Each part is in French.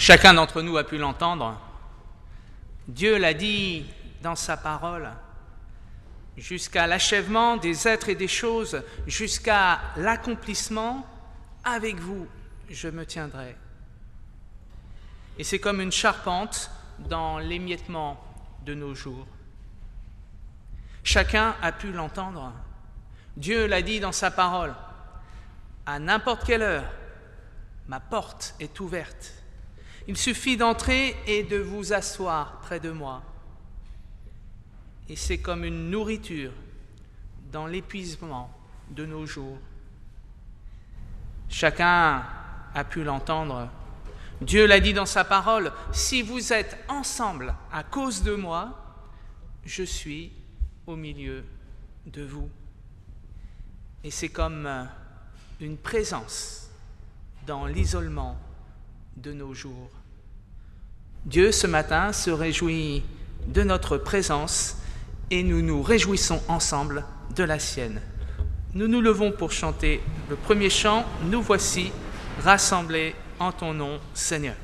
Chacun d'entre nous a pu l'entendre. Dieu l'a dit dans sa parole, jusqu'à l'achèvement des êtres et des choses, jusqu'à l'accomplissement, avec vous, je me tiendrai. Et c'est comme une charpente dans l'émiettement de nos jours. Chacun a pu l'entendre. Dieu l'a dit dans sa parole, à n'importe quelle heure, ma porte est ouverte. Il suffit d'entrer et de vous asseoir près de moi. Et c'est comme une nourriture dans l'épuisement de nos jours. Chacun a pu l'entendre. Dieu l'a dit dans sa parole, si vous êtes ensemble à cause de moi, je suis au milieu de vous. Et c'est comme une présence dans l'isolement de nos jours. Dieu, ce matin, se réjouit de notre présence et nous nous réjouissons ensemble de la sienne. Nous nous levons pour chanter le premier chant, « Nous voici rassemblés en ton nom, Seigneur ».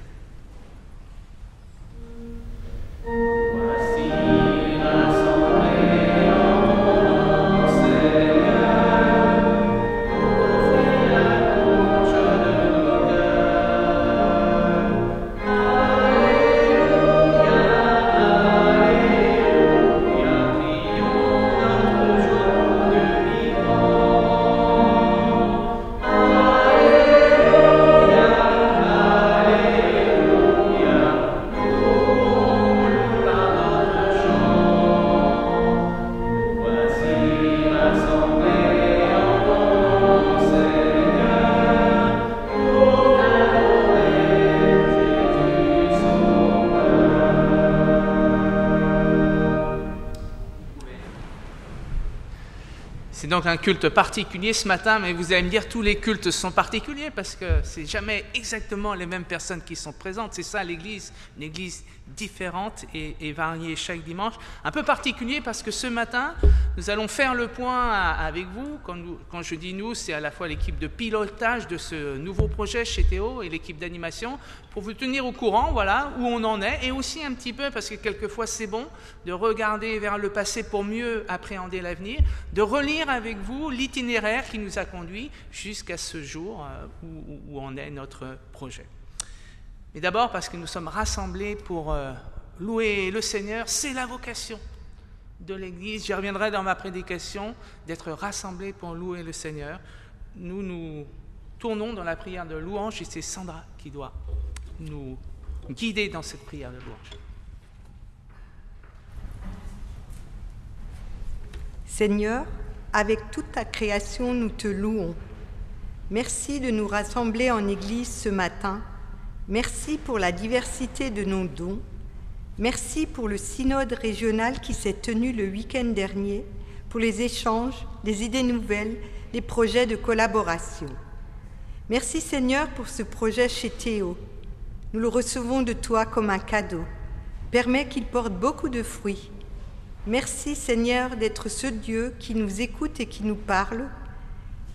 C'est donc un culte particulier ce matin, mais vous allez me dire tous les cultes sont particuliers parce que c'est jamais exactement les mêmes personnes qui sont présentes. C'est ça l'Église, une Église différente et variée chaque dimanche. Un peu particulier parce que ce matin, nous allons faire le point avec vous. Quand je dis nous, c'est à la fois l'équipe de pilotage de ce nouveau projet chez Théo et l'équipe d'animation pour vous tenir au courant, voilà, où on en est, et aussi un petit peu, parce que quelquefois c'est bon de regarder vers le passé pour mieux appréhender l'avenir, de relire avec vous l'itinéraire qui nous a conduits jusqu'à ce jour où en est notre projet. Mais d'abord parce que nous sommes rassemblés pour louer le Seigneur, c'est la vocation de l'Église. J'y reviendrai dans ma prédication, d'être rassemblés pour louer le Seigneur. Nous nous tournons dans la prière de louange et c'est Sandra qui doit nous guider dans cette prière de louange. Seigneur, avec toute ta création, nous te louons. Merci de nous rassembler en Église ce matin. Merci pour la diversité de nos dons. Merci pour le synode régional qui s'est tenu le week-end dernier, pour les échanges, les idées nouvelles, les projets de collaboration. Merci Seigneur pour ce projet chez Théo. Nous le recevons de toi comme un cadeau. Permets qu'il porte beaucoup de fruits. Merci Seigneur d'être ce Dieu qui nous écoute et qui nous parle.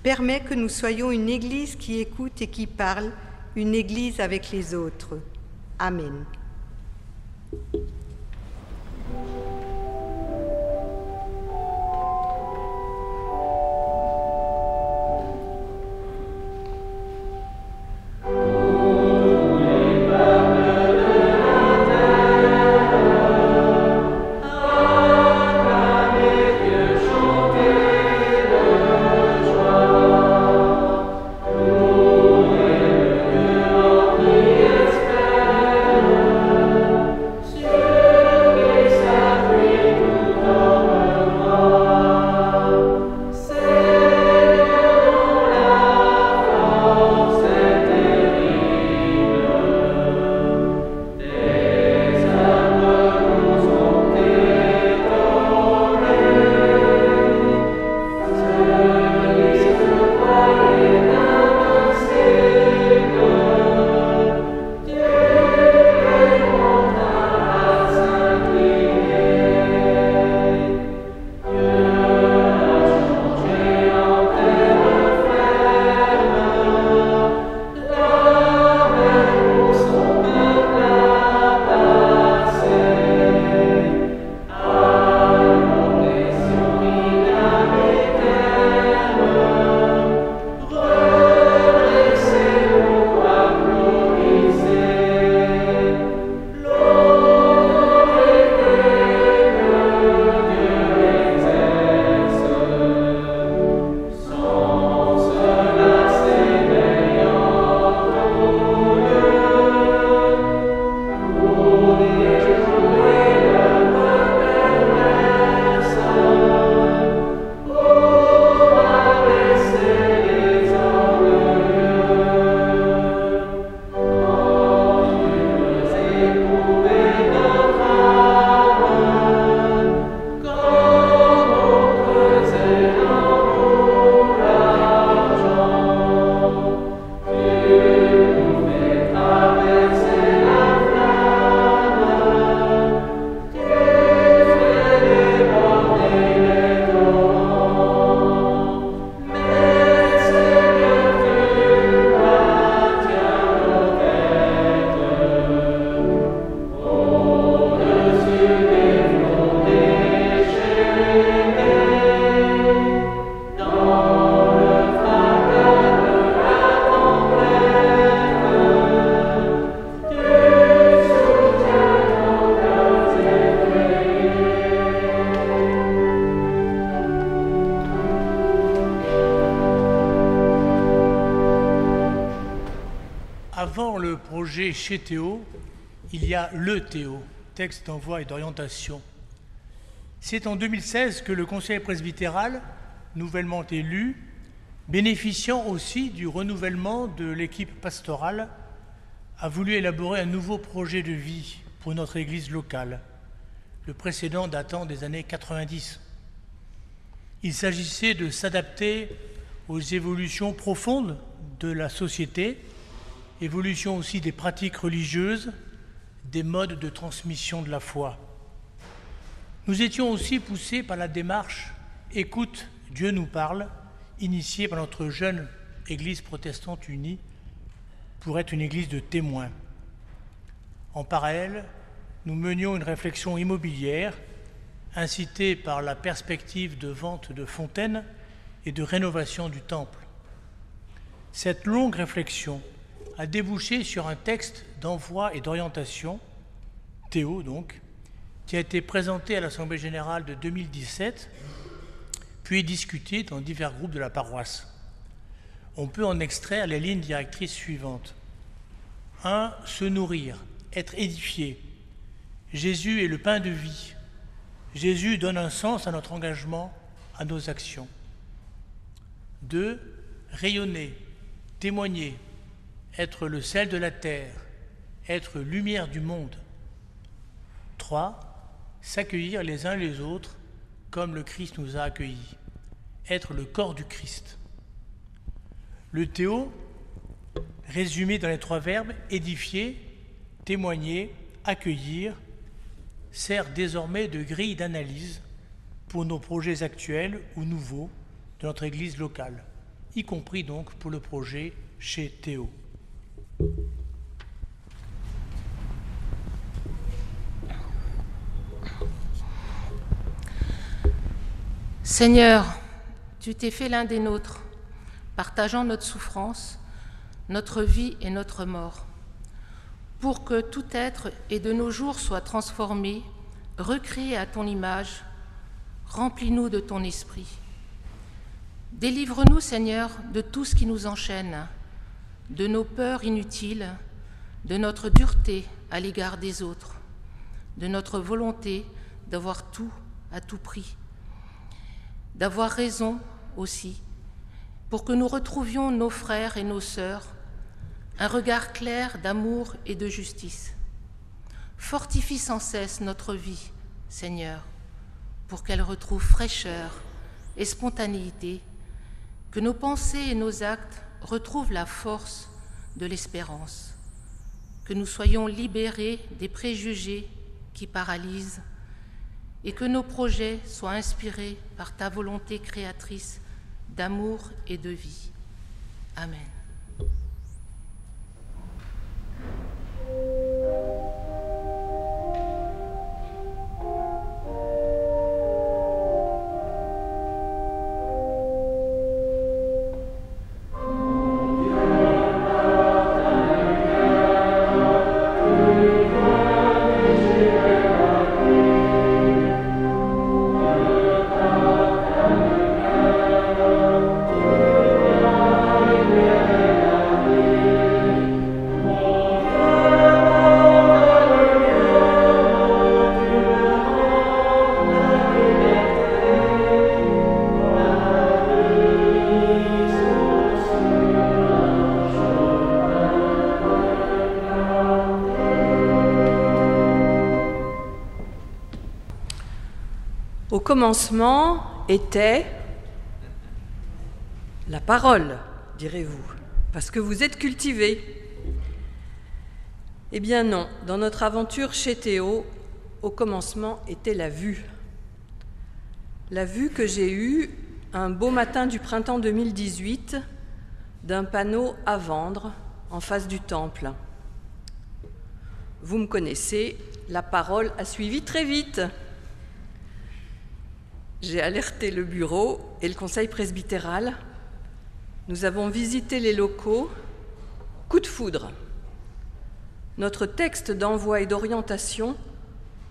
Permets que nous soyons une Église qui écoute et qui parle, une Église avec les autres. Amen. Sur projet chez Théo, il y a le Théo, texte d'envoi et d'orientation. C'est en 2016 que le conseil presbytéral, nouvellement élu, bénéficiant aussi du renouvellement de l'équipe pastorale, a voulu élaborer un nouveau projet de vie pour notre Église locale, le précédent datant des années 90. Il s'agissait de s'adapter aux évolutions profondes de la société, évolution aussi des pratiques religieuses, des modes de transmission de la foi. Nous étions aussi poussés par la démarche « Écoute, Dieu nous parle », initiée par notre jeune Église protestante unie pour être une église de témoins. En parallèle, nous menions une réflexion immobilière, incitée par la perspective de vente de fontaines et de rénovation du temple. Cette longue réflexion a débouché sur un texte d'envoi et d'orientation, Théo donc, qui a été présenté à l'Assemblée générale de 2017, puis discuté dans divers groupes de la paroisse. On peut en extraire les lignes directrices suivantes. 1. Se nourrir, être édifié. Jésus est le pain de vie. Jésus donne un sens à notre engagement, à nos actions. 2. Rayonner, témoigner, être le sel de la terre, être lumière du monde. 3. S'accueillir les uns les autres comme le Christ nous a accueillis, être le corps du Christ. Le Théo, résumé dans les 3 verbes, édifier, témoigner, accueillir, sert désormais de grille d'analyse pour nos projets actuels ou nouveaux de notre Église locale, y compris donc pour le projet chez Théo. Seigneur, tu t'es fait l'un des nôtres, partageant notre souffrance, notre vie et notre mort, pour que tout être et de nos jours soit transformé, recréé à ton image, remplis-nous de ton esprit. Délivre-nous, Seigneur, de tout ce qui nous enchaîne, de nos peurs inutiles, de notre dureté à l'égard des autres, de notre volonté d'avoir tout à tout prix, d'avoir raison aussi, pour que nous retrouvions nos frères et nos sœurs, un regard clair d'amour et de justice. Fortifie sans cesse notre vie, Seigneur, pour qu'elle retrouve fraîcheur et spontanéité, que nos pensées et nos actes retrouvent la force de l'espérance, que nous soyons libérés des préjugés qui paralysent et que nos projets soient inspirés par ta volonté créatrice d'amour et de vie. Amen. Au commencement était la parole, direz-vous, parce que vous êtes cultivés. Eh bien non, dans notre aventure chez Théo, au commencement était la vue. La vue que j'ai eue un beau matin du printemps 2018 d'un panneau à vendre en face du temple. Vous me connaissez, la parole a suivi très vite. J'ai alerté le bureau et le conseil presbytéral. Nous avons visité les locaux. Coup de foudre. Notre texte d'envoi et d'orientation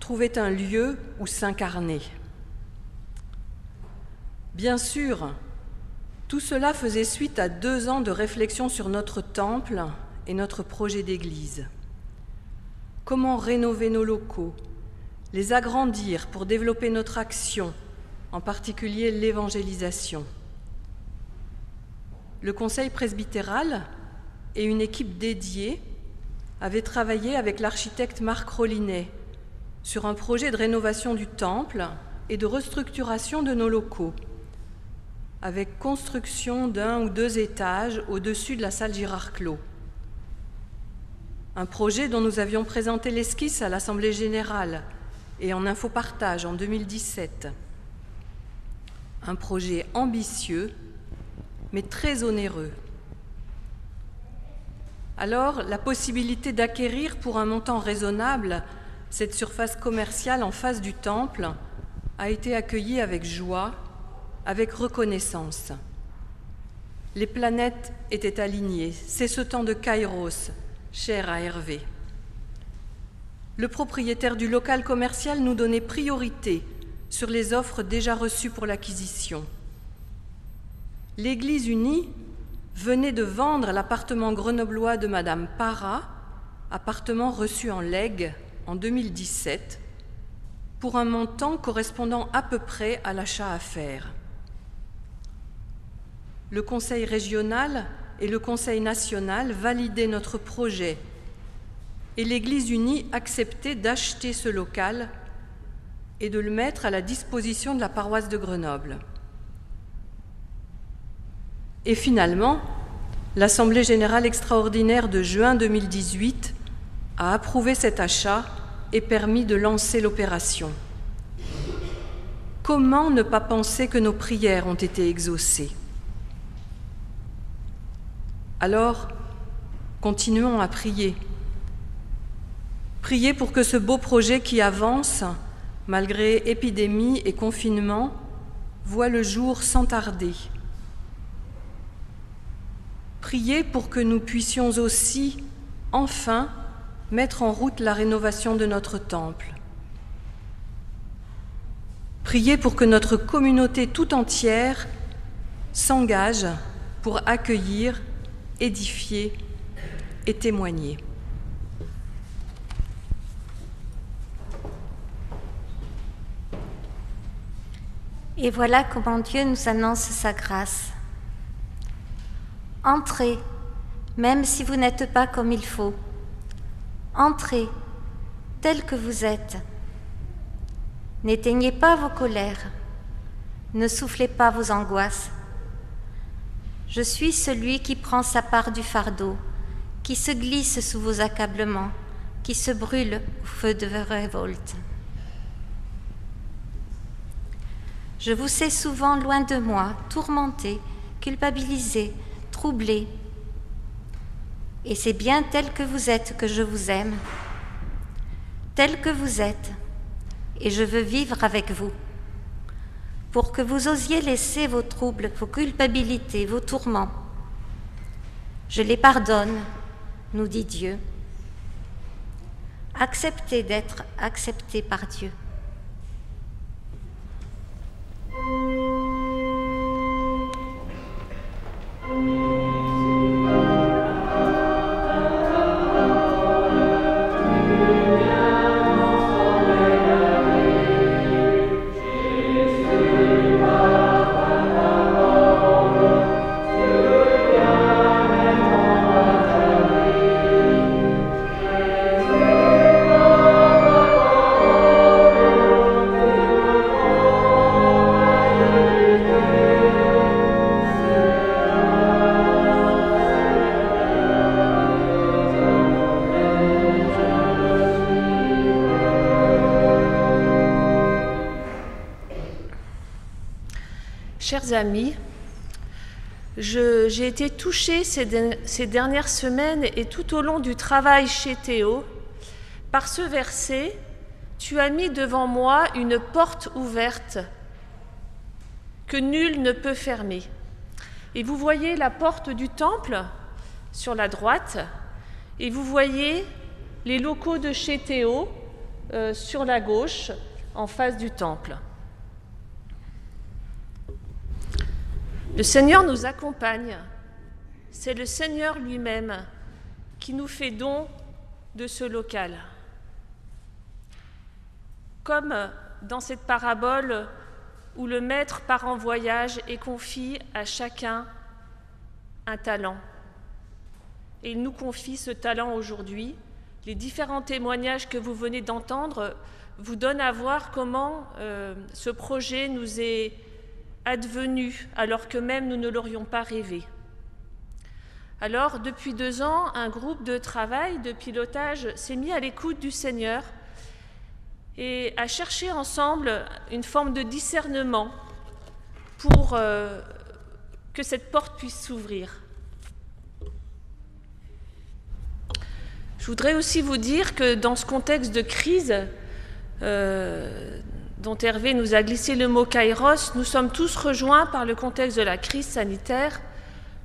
trouvait un lieu où s'incarner. Bien sûr, tout cela faisait suite à 2 ans de réflexion sur notre temple et notre projet d'église. Comment rénover nos locaux, les agrandir pour développer notre action, en particulier l'évangélisation. Le conseil presbytéral et une équipe dédiée avaient travaillé avec l'architecte Marc Rollinet sur un projet de rénovation du temple et de restructuration de nos locaux, avec construction d'1 ou 2 étages au-dessus de la salle Girard-Clos. Un projet dont nous avions présenté l'esquisse à l'Assemblée générale et en infopartage en 2017. Un projet ambitieux, mais très onéreux. Alors, la possibilité d'acquérir pour un montant raisonnable cette surface commerciale en face du temple a été accueillie avec joie, avec reconnaissance. Les planètes étaient alignées, c'est ce temps de Kairos, cher à Hervé. Le propriétaire du local commercial nous donnait priorité sur les offres déjà reçues pour l'acquisition. L'Église unie venait de vendre l'appartement grenoblois de Madame Parra, appartement reçu en legs en 2017, pour un montant correspondant à peu près à l'achat à faire. Le Conseil régional et le Conseil national validaient notre projet et l'Église unie acceptait d'acheter ce local et de le mettre à la disposition de la paroisse de Grenoble. Et finalement, l'Assemblée générale extraordinaire de juin 2018 a approuvé cet achat et permis de lancer l'opération. Comment ne pas penser que nos prières ont été exaucées ? Alors, continuons à prier. Prier pour que ce beau projet qui avance, malgré épidémie et confinement, voit le jour sans tarder. Prier pour que nous puissions aussi, enfin, mettre en route la rénovation de notre temple. Prier pour que notre communauté tout entière s'engage pour accueillir, édifier et témoigner. Et voilà comment Dieu nous annonce sa grâce. Entrez, même si vous n'êtes pas comme il faut. Entrez, tel que vous êtes. N'éteignez pas vos colères. Ne soufflez pas vos angoisses. Je suis celui qui prend sa part du fardeau, qui se glisse sous vos accablements, qui se brûle au feu de vos révoltes. Je vous sais souvent loin de moi, tourmenté, culpabilisé, troublé. Et c'est bien tel que vous êtes que je vous aime, tel que vous êtes, et je veux vivre avec vous, pour que vous osiez laisser vos troubles, vos culpabilités, vos tourments. Je les pardonne, nous dit Dieu. Acceptez d'être accepté par Dieu. Chers amis, j'ai été touchée ces dernières semaines et tout au long du travail chez Théo par ce verset « Tu as mis devant moi une porte ouverte que nul ne peut fermer. » Et vous voyez la porte du temple sur la droite et vous voyez les locaux de chez Théo sur la gauche en face du temple. Le Seigneur nous accompagne. C'est le Seigneur lui-même qui nous fait don de ce local. Comme dans cette parabole où le maître part en voyage et confie à chacun un talent. Et il nous confie ce talent aujourd'hui. Les différents témoignages que vous venez d'entendre vous donnent à voir comment ce projet nous est advenu, alors que même nous ne l'aurions pas rêvé. Alors, depuis 2 ans, un groupe de travail, de pilotage s'est mis à l'écoute du Seigneur et à chercher ensemble une forme de discernement pour que cette porte puisse s'ouvrir. Je voudrais aussi vous dire que dans ce contexte de crise dont Hervé nous a glissé le mot kairos, nous sommes tous rejoints par le contexte de la crise sanitaire,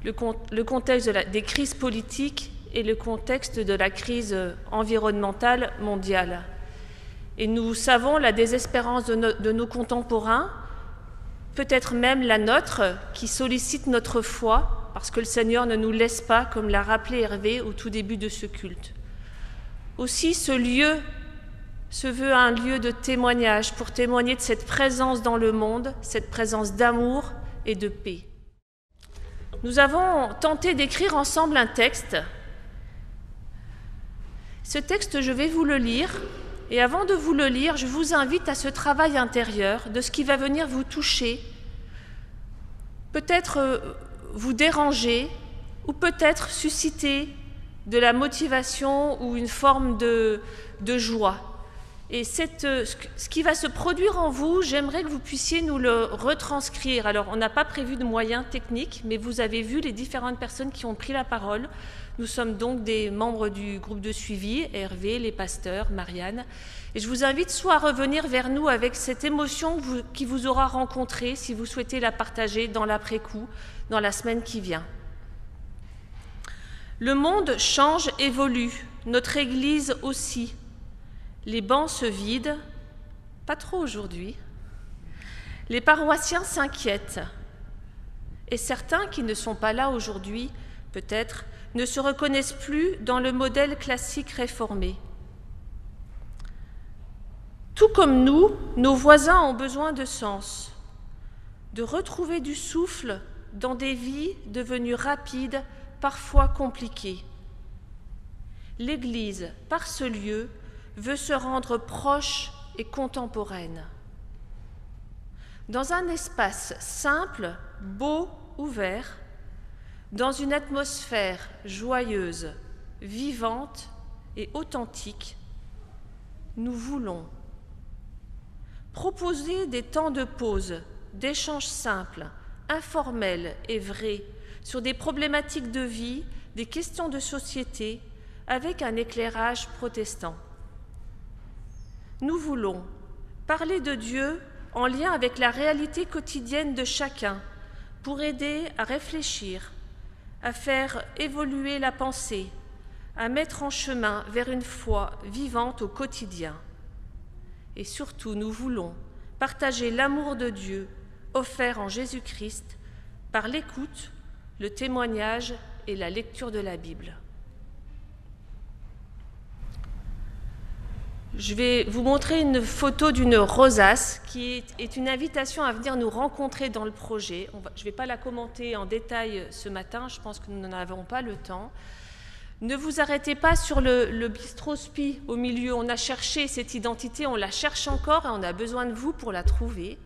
le contexte des crises politiques et le contexte de la crise environnementale mondiale. Et nous savons la désespérance de nos contemporains, peut-être même la nôtre, qui sollicite notre foi, parce que le Seigneur ne nous laisse pas, comme l'a rappelé Hervé au tout début de ce culte. Aussi, ce lieu se veut un lieu de témoignage pour témoigner de cette présence dans le monde, cette présence d'amour et de paix. Nous avons tenté d'écrire ensemble un texte. Ce texte, je vais vous le lire. Et avant de vous le lire, je vous invite à ce travail intérieur de ce qui va venir vous toucher, peut-être vous déranger, ou peut-être susciter de la motivation ou une forme de joie. Et ce qui va se produire en vous, j'aimerais que vous puissiez nous le retranscrire. Alors, on n'a pas prévu de moyens techniques, mais vous avez vu les différentes personnes qui ont pris la parole. Nous sommes donc des membres du groupe de suivi, Hervé, les pasteurs, Marianne. Et je vous invite soit à revenir vers nous avec cette émotion qui vous aura rencontré, si vous souhaitez la partager dans l'après-coup, dans la semaine qui vient. Le monde change, évolue, notre Église aussi. Les bancs se vident, pas trop aujourd'hui. Les paroissiens s'inquiètent. Et certains qui ne sont pas là aujourd'hui, peut-être, ne se reconnaissent plus dans le modèle classique réformé. Tout comme nous, nos voisins ont besoin de sens, de retrouver du souffle dans des vies devenues rapides, parfois compliquées. L'Église, par ce lieu, veut se rendre proche et contemporaine. Dans un espace simple, beau, ouvert, dans une atmosphère joyeuse, vivante et authentique, nous voulons proposer des temps de pause, d'échanges simples, informels et vrais, sur des problématiques de vie, des questions de société, avec un éclairage protestant. Nous voulons parler de Dieu en lien avec la réalité quotidienne de chacun, pour aider à réfléchir, à faire évoluer la pensée, à mettre en chemin vers une foi vivante au quotidien. Et surtout, nous voulons partager l'amour de Dieu offert en Jésus-Christ par l'écoute, le témoignage et la lecture de la Bible. Je vais vous montrer une photo d'une rosace qui est une invitation à venir nous rencontrer dans le projet. Je ne vais pas la commenter en détail ce matin, je pense que nous n'en avons pas le temps. Ne vous arrêtez pas sur le bistrot Spi au milieu. On a cherché cette identité, on la cherche encore et on a besoin de vous pour la trouver.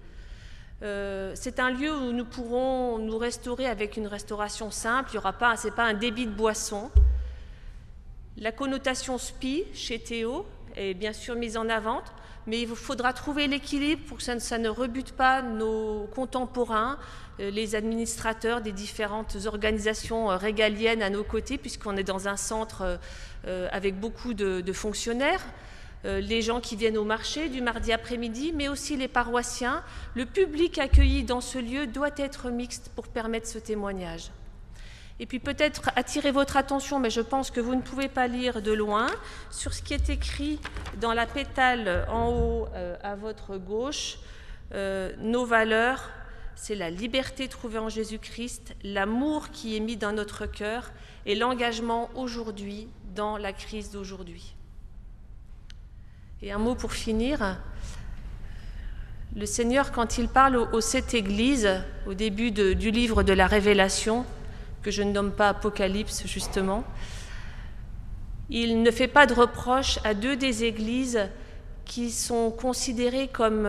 C'est un lieu où nous pourrons nous restaurer avec une restauration simple. Il y aura pas, c'est pas un débit de boisson. La connotation Spi chez Théo est bien sûr mise en avant, mais il faudra trouver l'équilibre pour que ça ne rebute pas nos contemporains, les administrateurs des différentes organisations régaliennes à nos côtés, puisqu'on est dans un centre avec beaucoup de fonctionnaires, les gens qui viennent au marché du mardi après-midi, mais aussi les paroissiens. Le public accueilli dans ce lieu doit être mixte pour permettre ce témoignage. Et puis peut-être attirer votre attention, mais je pense que vous ne pouvez pas lire de loin, sur ce qui est écrit dans la pétale en haut à votre gauche, nos valeurs, c'est la liberté trouvée en Jésus-Christ, l'amour qui est mis dans notre cœur et l'engagement aujourd'hui dans la crise d'aujourd'hui. Et un mot pour finir. Le Seigneur, quand il parle aux 7 églises, au début du livre de la Révélation, que je ne nomme pas Apocalypse justement, il ne fait pas de reproche à 2 des églises qui sont considérées comme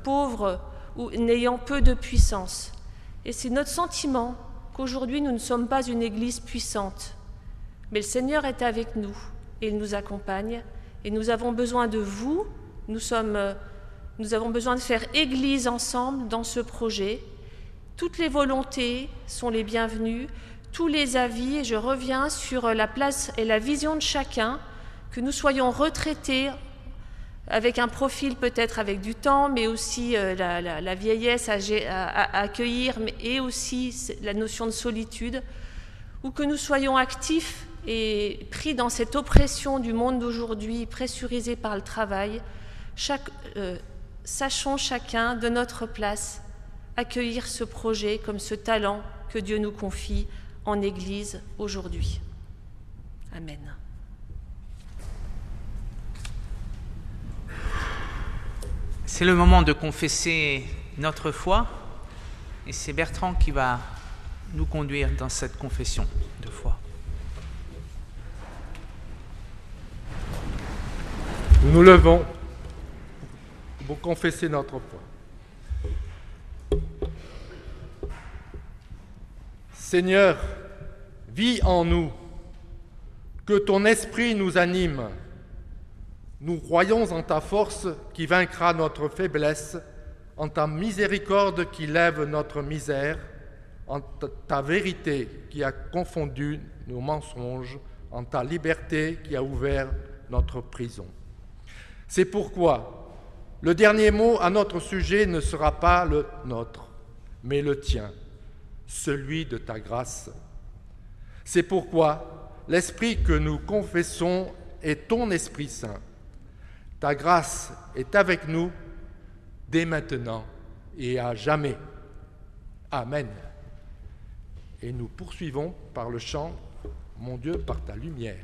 pauvres ou n'ayant peu de puissance. Et c'est notre sentiment qu'aujourd'hui nous ne sommes pas une église puissante, mais le Seigneur est avec nous et il nous accompagne et nous avons besoin de vous, nous avons besoin de faire église ensemble dans ce projet. Toutes les volontés sont les bienvenues, tous les avis, et je reviens sur la place et la vision de chacun, que nous soyons retraités avec un profil peut-être avec du temps, mais aussi la vieillesse à accueillir, et aussi la notion de solitude, ou que nous soyons actifs et pris dans cette oppression du monde d'aujourd'hui, pressurisé par le travail. Sachons chacun de notre place accueillir ce projet comme ce talent que Dieu nous confie en Église aujourd'hui. Amen. C'est le moment de confesser notre foi et c'est Bertrand qui va nous conduire dans cette confession de foi. Nous nous levons pour confesser notre foi. Seigneur, vis en nous, que ton esprit nous anime. Nous croyons en ta force qui vaincra notre faiblesse, en ta miséricorde qui lève notre misère, en ta vérité qui a confondu nos mensonges, en ta liberté qui a ouvert notre prison. C'est pourquoi le dernier mot à notre sujet ne sera pas le nôtre, mais le tien, celui de ta grâce. C'est pourquoi l'Esprit que nous confessons est ton Esprit Saint. Ta grâce est avec nous dès maintenant et à jamais. Amen. Et nous poursuivons par le chant « Mon Dieu, par ta lumière ».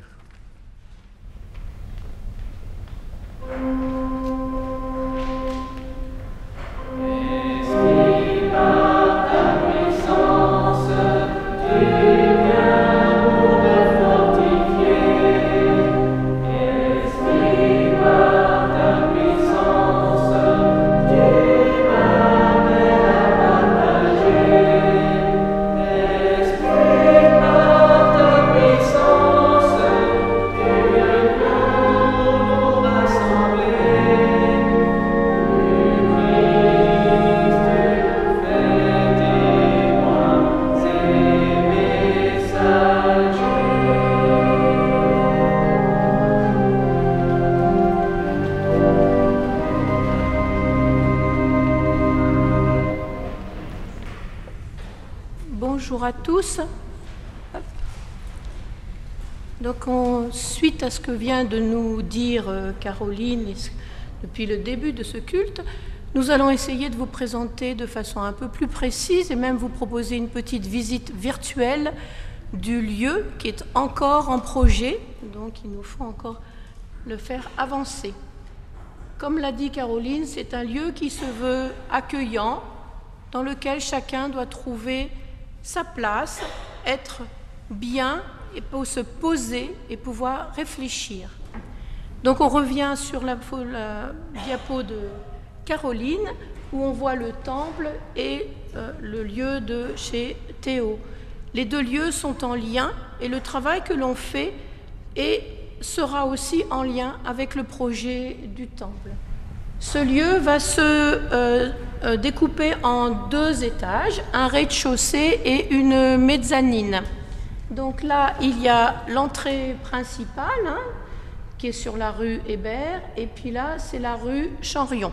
Bonjour à tous. Donc, suite à ce que vient de nous dire Caroline depuis le début de ce culte, nous allons essayer de vous présenter de façon un peu plus précise et même vous proposer une petite visite virtuelle du lieu qui est encore en projet, donc il nous faut encore le faire avancer. Comme l'a dit Caroline, c'est un lieu qui se veut accueillant, dans lequel chacun doit trouver sa place, être bien et pour se poser et pouvoir réfléchir. Donc on revient sur la diapo de Caroline où on voit le temple et le lieu de chez Théo. Les deux lieux sont en lien et le travail que l'on fait sera aussi en lien avec le projet du temple. Ce lieu va se découper en 2 étages, un rez-de-chaussée et une mezzanine. Donc là, il y a l'entrée principale, qui est sur la rue Hébert, et puis là, c'est la rue Chanrion,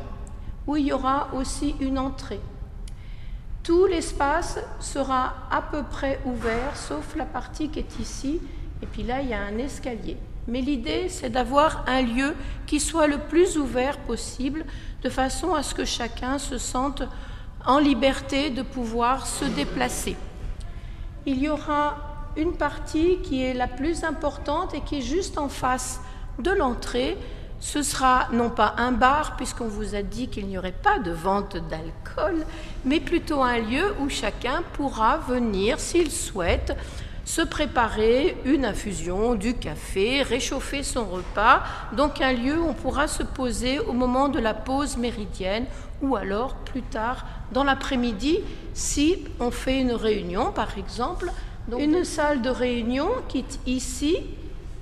où il y aura aussi une entrée. Tout l'espace sera à peu près ouvert, sauf la partie qui est ici, et puis là, il y a un escalier. Mais l'idée, c'est d'avoir un lieu qui soit le plus ouvert possible, de façon à ce que chacun se sente en liberté de pouvoir se déplacer. Il y aura une partie qui est la plus importante et qui est juste en face de l'entrée. Ce sera non pas un bar, puisqu'on vous a dit qu'il n'y aurait pas de vente d'alcool, mais plutôt un lieu où chacun pourra venir, s'il souhaite, se préparer une infusion, du café, réchauffer son repas. Donc un lieu où on pourra se poser au moment de la pause méridienne ou alors plus tard dans l'après-midi si on fait une réunion, par exemple. Donc, une salle de réunion qui est ici,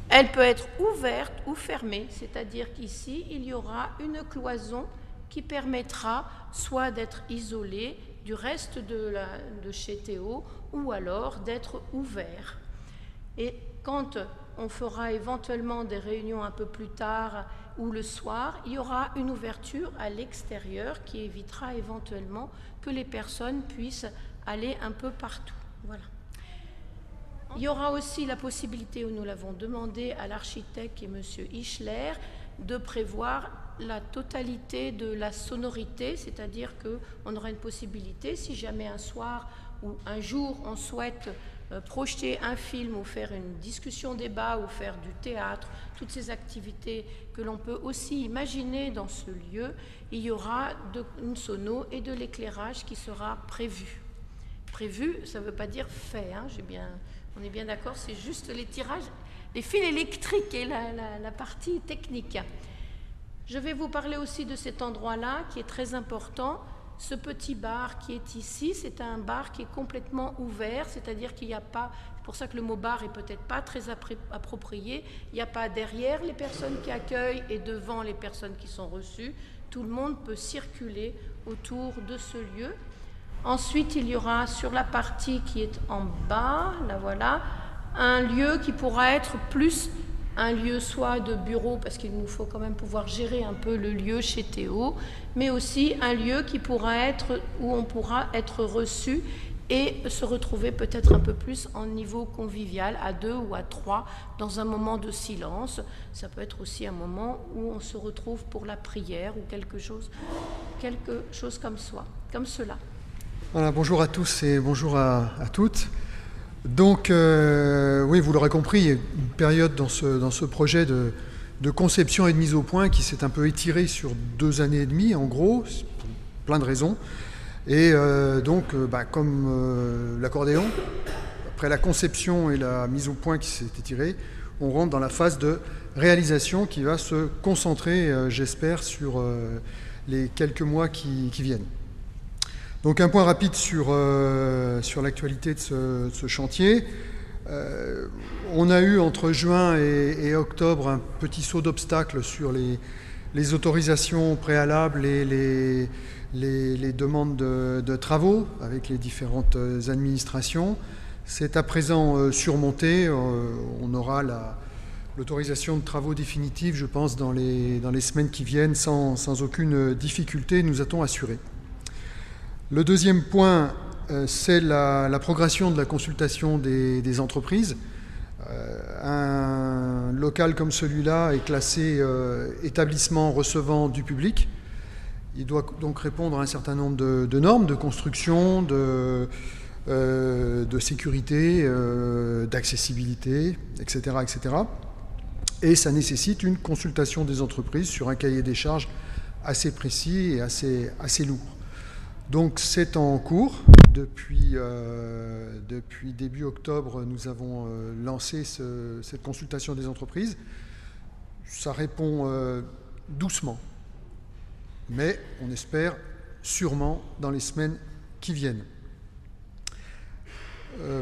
elle peut être ouverte ou fermée, c'est-à-dire qu'ici, il y aura une cloison qui permettra soit d'être isolée du reste de chez Théo ou alors d'être ouvert. Et quand on fera éventuellement des réunions un peu plus tard ou le soir, il y aura une ouverture à l'extérieur qui évitera éventuellement que les personnes puissent aller un peu partout. Voilà. Il y aura aussi la possibilité, où nous l'avons demandé à l'architecte et M. Ischler, de prévoir la totalité de la sonorité, c'est-à-dire qu'on aura une possibilité, si jamais un soir ou un jour on souhaite projeter un film ou faire une discussion-débat ou faire du théâtre, toutes ces activités que l'on peut aussi imaginer dans ce lieu, il y aura une sono et de l'éclairage qui sera prévu. Prévu, ça ne veut pas dire fait, hein, on est bien d'accord, c'est juste les tirages, les fils électriques et la partie technique. Je vais vous parler aussi de cet endroit-là qui est très important. Ce petit bar qui est ici, c'est un bar qui est complètement ouvert, c'est-à-dire qu'il n'y a pas, c'est pour ça que le mot bar est peut-être pas très approprié, il n'y a pas derrière les personnes qui accueillent et devant les personnes qui sont reçues. Tout le monde peut circuler autour de ce lieu. Ensuite, il y aura sur la partie qui est en bas, là voilà, un lieu qui pourra être plus un lieu soit de bureau, parce qu'il nous faut quand même pouvoir gérer un peu le lieu chez Théo, mais aussi un lieu qui pourra être, où on pourra être reçu et se retrouver peut-être un peu plus en niveau convivial, à 2 ou à 3, dans un moment de silence. Ça peut être aussi un moment où on se retrouve pour la prière ou quelque chose comme cela. Voilà, bonjour à tous et bonjour à toutes. Donc, oui, vous l'aurez compris, il y a une période dans ce projet de conception et de mise au point qui s'est un peu étirée sur 2 années et demie, en gros, pour plein de raisons. Et donc, comme l'accordéon, après la conception et la mise au point qui s'est étirée, on rentre dans la phase de réalisation qui va se concentrer, j'espère, sur les quelques mois qui viennent. Donc un point rapide sur l'actualité de ce chantier. On a eu entre juin et octobre un petit saut d'obstacles sur les autorisations préalables et les demandes de travaux avec les différentes administrations. C'est à présent surmonté. On aura l'autorisation de travaux définitive, je pense, dans les semaines qui viennent sans aucune difficulté, nous a-t-on assuré. Le deuxième point, c'est la progression de la consultation des entreprises. Un local comme celui-là est classé établissement recevant du public. Il doit donc répondre à un certain nombre de normes de construction, de sécurité, d'accessibilité, etc., etc. Et ça nécessite une consultation des entreprises sur un cahier des charges assez précis et assez lourd. Donc c'est en cours. Depuis début octobre, nous avons lancé cette consultation des entreprises. Ça répond doucement, mais on espère sûrement dans les semaines qui viennent.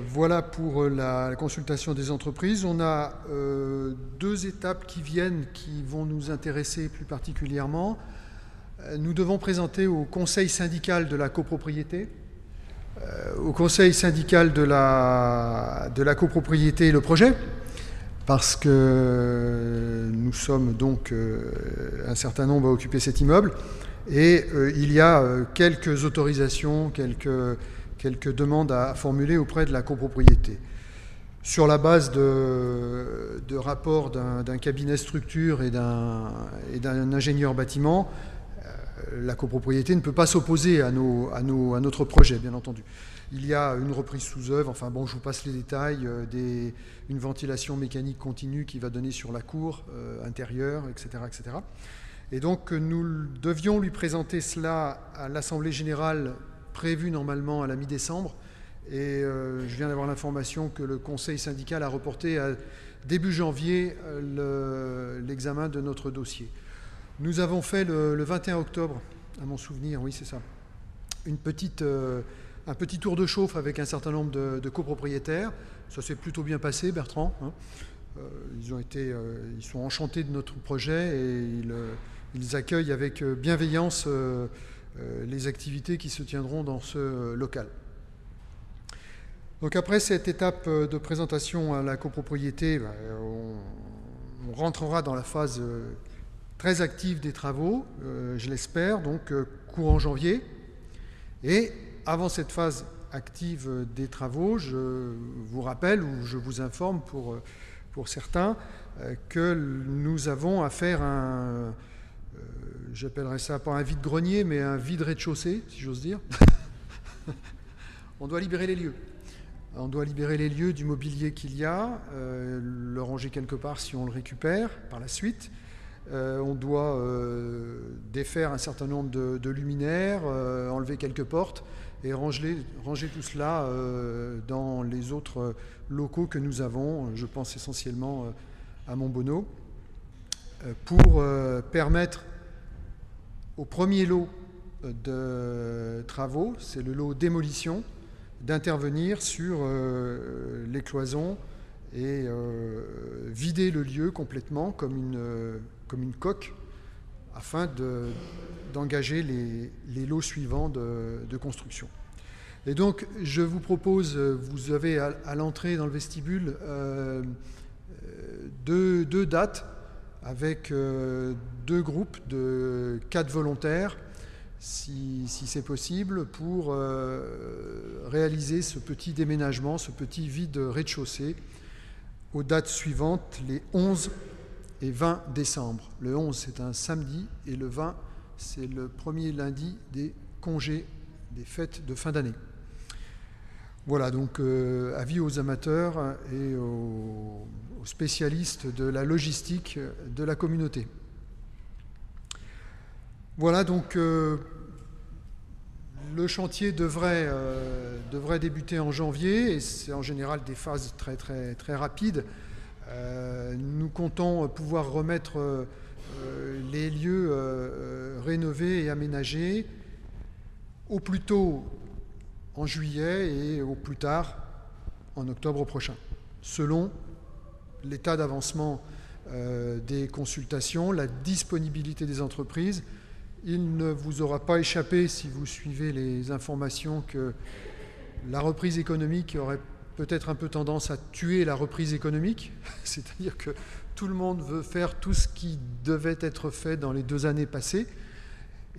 Voilà pour la consultation des entreprises. On a 2 étapes qui viennent qui vont nous intéresser plus particulièrement. Nous devons présenter au conseil syndical de la copropriété, au conseil syndical de la copropriété le projet, parce que nous sommes donc un certain nombre à occuper cet immeuble, et il y a quelques autorisations, quelques demandes à formuler auprès de la copropriété. Sur la base de rapports d'un cabinet structure et d'un ingénieur bâtiment, la copropriété ne peut pas s'opposer à notre projet, bien entendu. Il y a une reprise sous œuvre, enfin bon, je vous passe les détails, une ventilation mécanique continue qui va donner sur la cour intérieure, etc., etc. Et donc nous devions lui présenter cela à l'Assemblée générale prévue normalement à la mi-décembre. Et je viens d'avoir l'information que le conseil syndical a reporté à début janvier l'examen de notre dossier. Nous avons fait le 21 octobre, à mon souvenir, oui c'est ça, un petit tour de chauffe avec un certain nombre de copropriétaires. Ça s'est plutôt bien passé, Bertrand. Ils sont enchantés de notre projet et ils accueillent avec bienveillance les activités qui se tiendront dans ce local. Donc après cette étape de présentation à la copropriété, on rentrera dans la phase très active des travaux, je l'espère, donc courant janvier. Et avant cette phase active des travaux, je vous rappelle ou je vous informe pour certains que nous avons à faire j'appellerais ça pas un vide-grenier, mais un vide rez-de-chaussée, si j'ose dire. On doit libérer les lieux. On doit libérer les lieux du mobilier qu'il y a, le ranger quelque part si on le récupère par la suite. On doit défaire un certain nombre de luminaires, enlever quelques portes et ranger tout cela dans les autres locaux que nous avons, je pense essentiellement à Montbonneau, pour permettre au premier lot de travaux, c'est le lot démolition, d'intervenir sur les cloisons et vider le lieu complètement comme une coque afin d'engager les lots suivants de construction. Et donc je vous propose, vous avez à l'entrée dans le vestibule deux dates avec deux groupes de 4 volontaires, si c'est possible, pour réaliser ce petit déménagement, ce petit vide rez-de-chaussée aux dates suivantes, les 11 et 20 décembre. Le 11, c'est un samedi, et le 20, c'est le premier lundi des congés, des fêtes de fin d'année. Voilà, donc avis aux amateurs et aux spécialistes de la logistique de la communauté. Voilà, donc le chantier devrait débuter en janvier, et c'est en général des phases très, très, très rapides. Nous comptons pouvoir remettre les lieux rénovés et aménagés au plus tôt en juillet et au plus tard en octobre prochain, selon l'état d'avancement des consultations, la disponibilité des entreprises. Il ne vous aura pas échappé, si vous suivez les informations, que la reprise économique aurait peut-être un peu tendance à tuer la reprise économique, c'est-à-dire que tout le monde veut faire tout ce qui devait être fait dans les 2 années passées,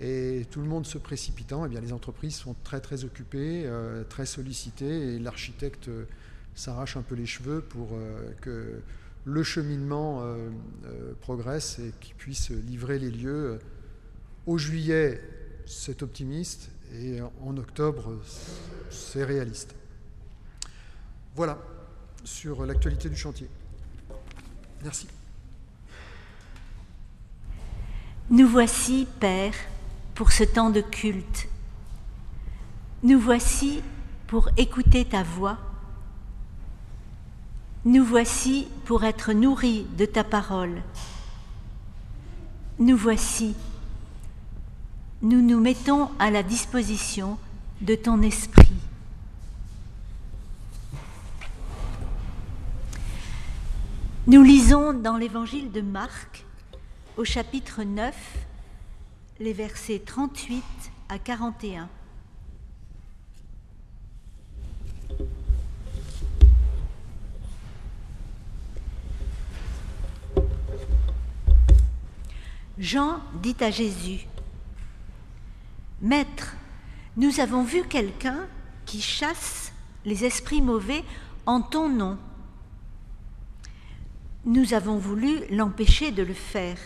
et tout le monde se précipitant, eh bien les entreprises sont très très occupées, très sollicitées, et l'architecte s'arrache un peu les cheveux pour que le cheminement progresse et qu'il puisse livrer les lieux. Au juillet, c'est optimiste, et en octobre, c'est réaliste. Voilà, sur l'actualité du chantier. Merci. Nous voici, Père, pour ce temps de culte. Nous voici pour écouter ta voix. Nous voici pour être nourris de ta parole. Nous voici. Nous nous mettons à la disposition de ton esprit. Nous lisons dans l'évangile de Marc, au chapitre 9, les versets 38 à 41. Jean dit à Jésus: « Maître, nous avons vu quelqu'un qui chasse les esprits mauvais en ton nom. Nous avons voulu l'empêcher de le faire,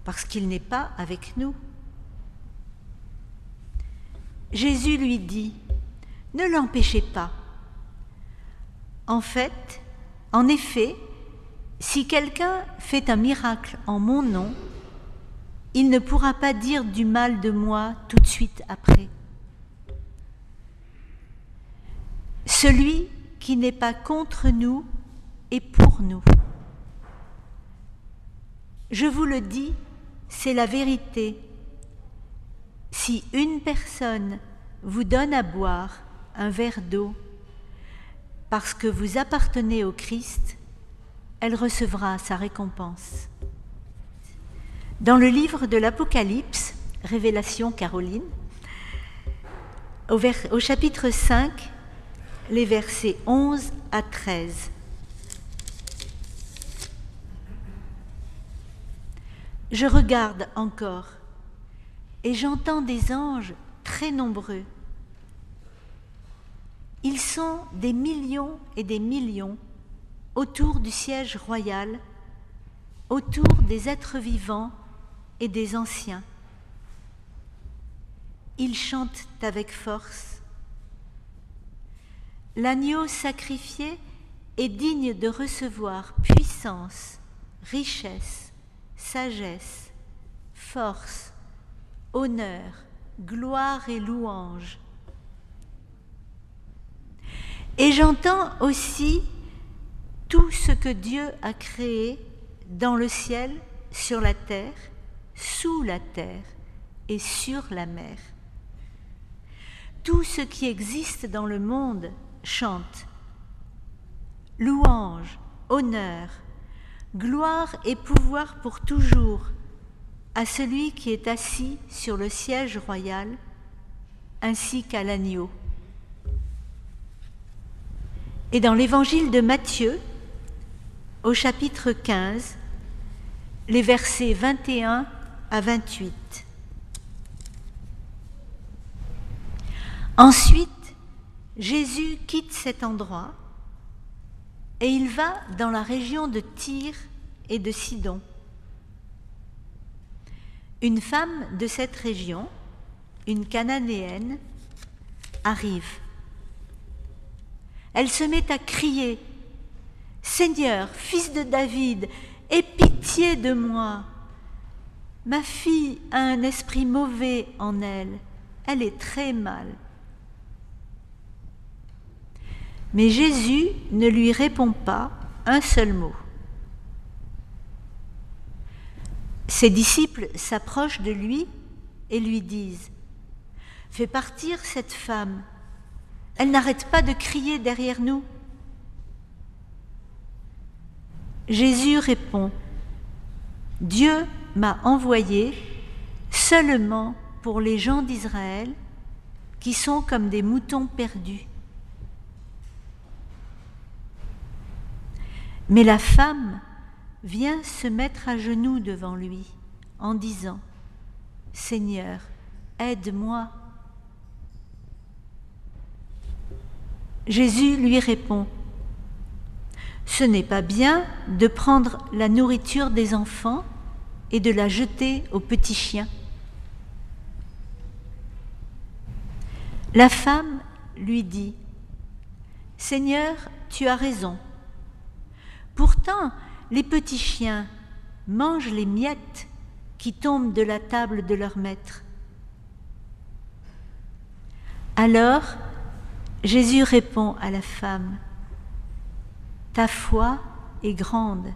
parce qu'il n'est pas avec nous. » Jésus lui dit, « Ne l'empêchez pas. En effet, si quelqu'un fait un miracle en mon nom, il ne pourra pas dire du mal de moi tout de suite après. Celui qui n'est pas contre nous est pour nous. Je vous le dis, c'est la vérité. Si une personne vous donne à boire un verre d'eau parce que vous appartenez au Christ, elle recevra sa récompense. » Dans le livre de l'Apocalypse, Révélation Caroline, au chapitre 5, les versets 11 à 13. Je regarde encore et j'entends des anges très nombreux. Ils sont des millions et des millions autour du siège royal, autour des êtres vivants et des anciens. Ils chantent avec force. L'agneau sacrifié est digne de recevoir puissance, richesse, sagesse, force, honneur, gloire et louange. Et j'entends aussi tout ce que Dieu a créé dans le ciel, sur la terre, sous la terre et sur la mer. Tout ce qui existe dans le monde chante. Louange, honneur, gloire et pouvoir pour toujours à celui qui est assis sur le siège royal, ainsi qu'à l'agneau. Et dans l'évangile de Matthieu, au chapitre 15, les versets 21 à 28. Ensuite, Jésus quitte cet endroit et il va dans la région de Tyr et de Sidon. Une femme de cette région, une Cananéenne, arrive. Elle se met à crier « Seigneur, fils de David, aie pitié de moi. Ma fille a un esprit mauvais en elle, elle est très mal. » Mais Jésus ne lui répond pas un seul mot. Ses disciples s'approchent de lui et lui disent « Fais partir cette femme, elle n'arrête pas de crier derrière nous. » Jésus répond « Dieu m'a envoyé seulement pour les gens d'Israël qui sont comme des moutons perdus. » Mais la femme vient se mettre à genoux devant lui en disant « Seigneur, aide-moi. » Jésus lui répond « Ce n'est pas bien de prendre la nourriture des enfants et de la jeter aux petits chiens. » La femme lui dit « Seigneur, tu as raison. Pourtant, les petits chiens mangent les miettes qui tombent de la table de leur maître. » Alors, Jésus répond à la femme « Ta foi est grande.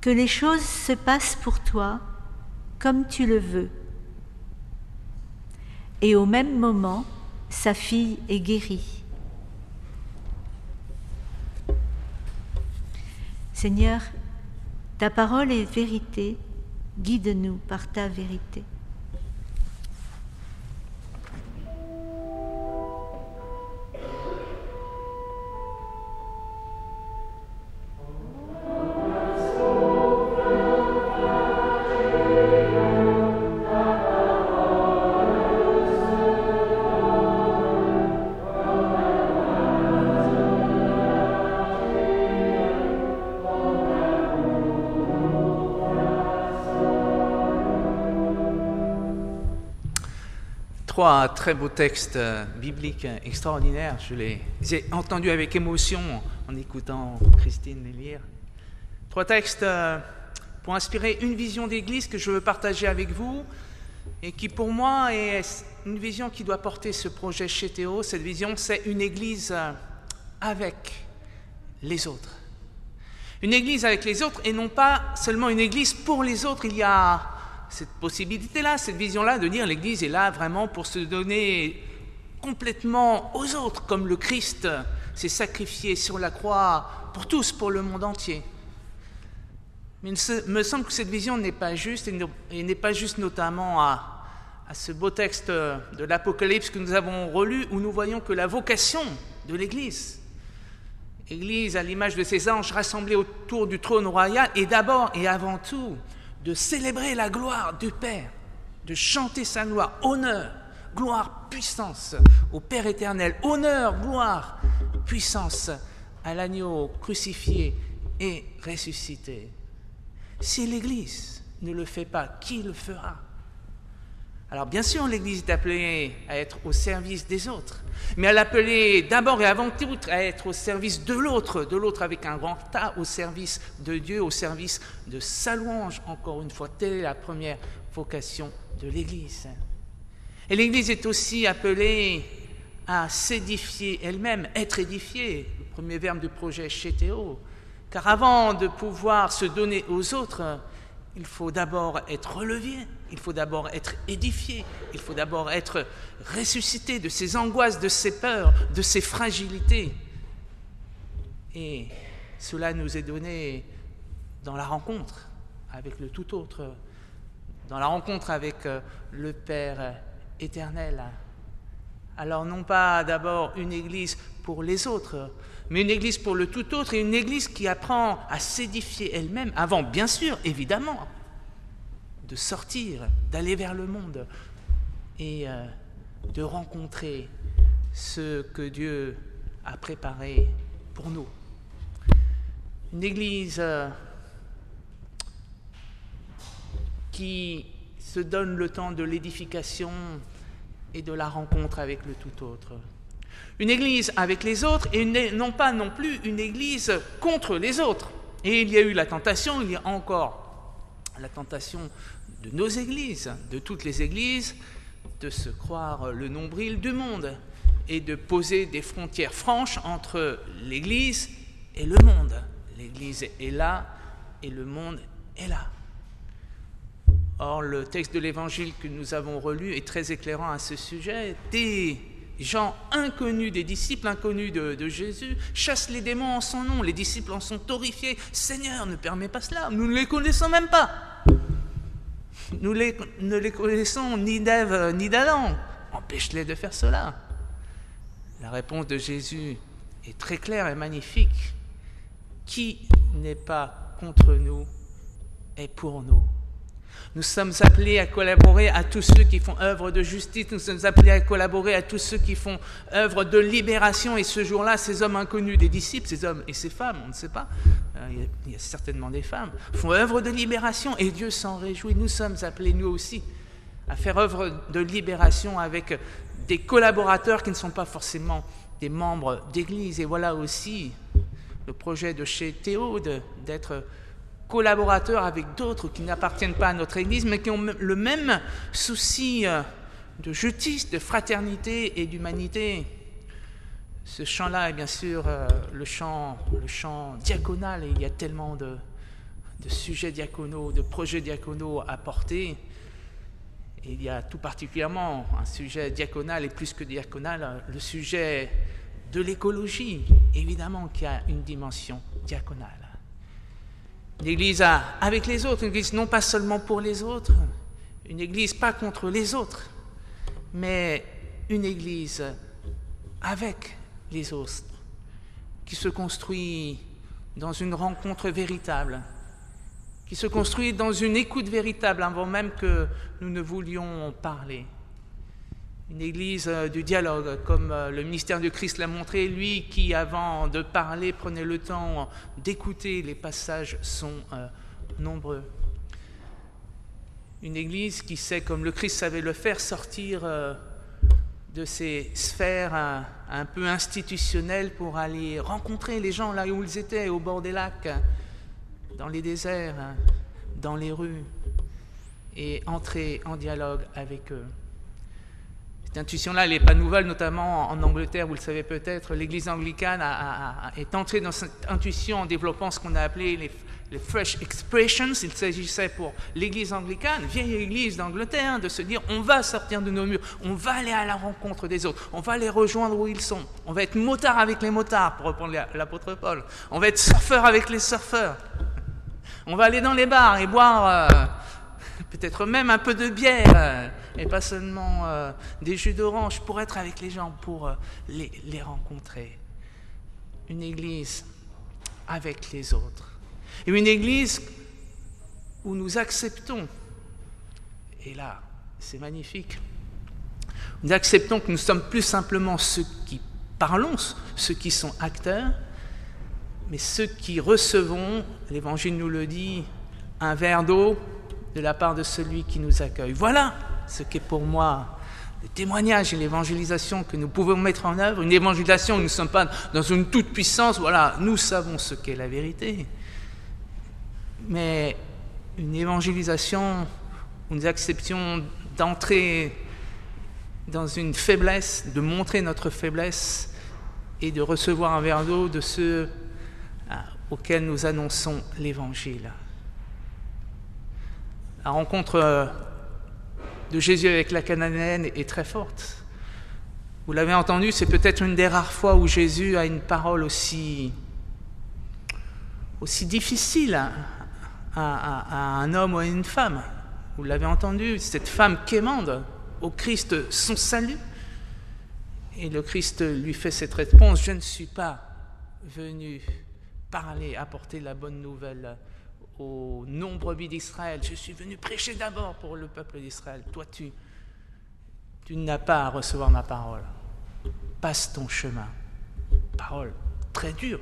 Que les choses se passent pour toi comme tu le veux. » Et au même moment, sa fille est guérie. Seigneur, ta parole est vérité, guide-nous par ta vérité. Trois très beaux textes bibliques extraordinaires. Je les ai entendus avec émotion en écoutant Christine les lire. Trois textes pour inspirer une vision d'Église que je veux partager avec vous et qui pour moi est une vision qui doit porter ce projet chez Théo. Cette vision, c'est une Église avec les autres. Une Église avec les autres et non pas seulement une Église pour les autres. Il y a cette possibilité-là, cette vision-là de dire l'Église est là vraiment pour se donner complètement aux autres, comme le Christ s'est sacrifié sur la croix pour tous, pour le monde entier. Mais il me semble que cette vision n'est pas juste, et n'est pas juste notamment à ce beau texte de l'Apocalypse que nous avons relu, où nous voyons que la vocation de l'Église, Église à l'image de ces anges rassemblés autour du trône royal, est d'abord et avant tout de célébrer la gloire du Père, de chanter sa gloire, honneur, gloire, puissance au Père éternel, honneur, gloire, puissance à l'agneau crucifié et ressuscité. Si l'Église ne le fait pas, qui le fera? Alors bien sûr, l'Église est appelée à être au service des autres, mais elle est appelée d'abord et avant tout à être au service de l'autre avec un grand A, au service de Dieu, au service de sa louange. Encore une fois, telle est la première vocation de l'Église. Et l'Église est aussi appelée à s'édifier elle-même, être édifiée, le premier verbe du projet chez Théo. Car avant de pouvoir se donner aux autres, il faut d'abord être relevé, il faut d'abord être édifié, il faut d'abord être ressuscité de ses angoisses, de ses peurs, de ses fragilités. Et cela nous est donné dans la rencontre avec le tout autre, dans la rencontre avec le Père éternel. Alors non pas d'abord une Église pour les autres, mais une Église pour le tout autre, et une Église qui apprend à s'édifier elle-même, avant, bien sûr, évidemment, de sortir, d'aller vers le monde et de rencontrer ce que Dieu a préparé pour nous. Une Église qui se donne le temps de l'édification et de la rencontre avec le tout autre. Une Église avec les autres et non pas non plus une Église contre les autres. Et il y a eu la tentation, il y a encore la tentation de nos églises, de toutes les églises, de se croire le nombril du monde et de poser des frontières franches entre l'Église et le monde. L'Église est là et le monde est là. Or, le texte de l'Évangile que nous avons relu est très éclairant à ce sujet. Des gens inconnus, des disciples inconnus de Jésus, chassent les démons en son nom. Les disciples en sont horrifiés. « Seigneur, ne permets pas cela, nous ne les connaissons même pas. Nous ne les connaissons ni d'Ève ni d'Adam. Empêche-les de faire cela. » La réponse de Jésus est très claire et magnifique. Qui n'est pas contre nous est pour nous. Nous sommes appelés à collaborer à tous ceux qui font œuvre de justice, nous sommes appelés à collaborer à tous ceux qui font œuvre de libération. Et ce jour-là, ces hommes inconnus des disciples, ces hommes et ces femmes, on ne sait pas, il y a certainement des femmes, font œuvre de libération et Dieu s'en réjouit. Nous sommes appelés, nous aussi, à faire œuvre de libération avec des collaborateurs qui ne sont pas forcément des membres d'église. Et voilà aussi le projet de chez Théo d'être collaborateurs avec d'autres qui n'appartiennent pas à notre Église, mais qui ont le même souci de justice, de fraternité et d'humanité. Ce chant-là est bien sûr le chant diaconal, et il y a tellement de sujets diaconaux, de projets diaconaux à porter. Et il y a tout particulièrement un sujet diaconal, et plus que diaconal, le sujet de l'écologie, évidemment, qui a une dimension diaconale. Une Église avec les autres, une Église non pas seulement pour les autres, une Église pas contre les autres, mais une Église avec les autres, qui se construit dans une rencontre véritable, qui se construit dans une écoute véritable avant même que nous ne voulions parler. Une Église du dialogue, comme le ministère du Christ l'a montré, lui qui, avant de parler, prenait le temps d'écouter. Les passages sont nombreux. Une Église qui sait, comme le Christ savait le faire, sortir de ces sphères un peu institutionnelles pour aller rencontrer les gens là où ils étaient, au bord des lacs, dans les déserts, dans les rues, et entrer en dialogue avec eux. Cette intuition-là, elle n'est pas nouvelle, notamment en Angleterre, vous le savez peut-être, l'Église anglicane est entrée dans cette intuition en développant ce qu'on a appelé les fresh expressions. Il s'agissait pour l'Église anglicane, vieille Église d'Angleterre, de se dire on va sortir de nos murs, on va aller à la rencontre des autres, on va les rejoindre où ils sont, on va être motard avec les motards, pour reprendre l'apôtre Paul, on va être surfeur avec les surfeurs, on va aller dans les bars et boire peut-être même un peu de bière, et pas seulement des jus d'orange, pour être avec les gens, pour les rencontrer. Une Église avec les autres. Et une Église où nous acceptons, et là, c'est magnifique, nous acceptons que nous sommes plus simplement ceux qui parlons, ceux qui sont acteurs, mais ceux qui recevons, l'Évangile nous le dit, un verre d'eau de la part de celui qui nous accueille. Voilà ce qu'est pour moi le témoignage et l'évangélisation que nous pouvons mettre en œuvre. Une évangélisation où nous ne sommes pas dans une toute-puissance, voilà, nous savons ce qu'est la vérité. Mais une évangélisation où nous acceptions d'entrer dans une faiblesse, de montrer notre faiblesse et de recevoir un verre d'eau de ceux auxquels nous annonçons l'Évangile. La rencontre de Jésus avec la Cananéenne est très forte. Vous l'avez entendu, c'est peut-être une des rares fois où Jésus a une parole aussi difficile à un homme ou à une femme. Vous l'avez entendu, cette femme quémande au Christ son salut. Et le Christ lui fait cette réponse: je ne suis pas venu parler, apporter la bonne nouvelle aux non-brebis d'Israël. Je suis venu prêcher d'abord pour le peuple d'Israël. Toi, tu n'as pas à recevoir ma parole. Passe ton chemin. Parole très dure.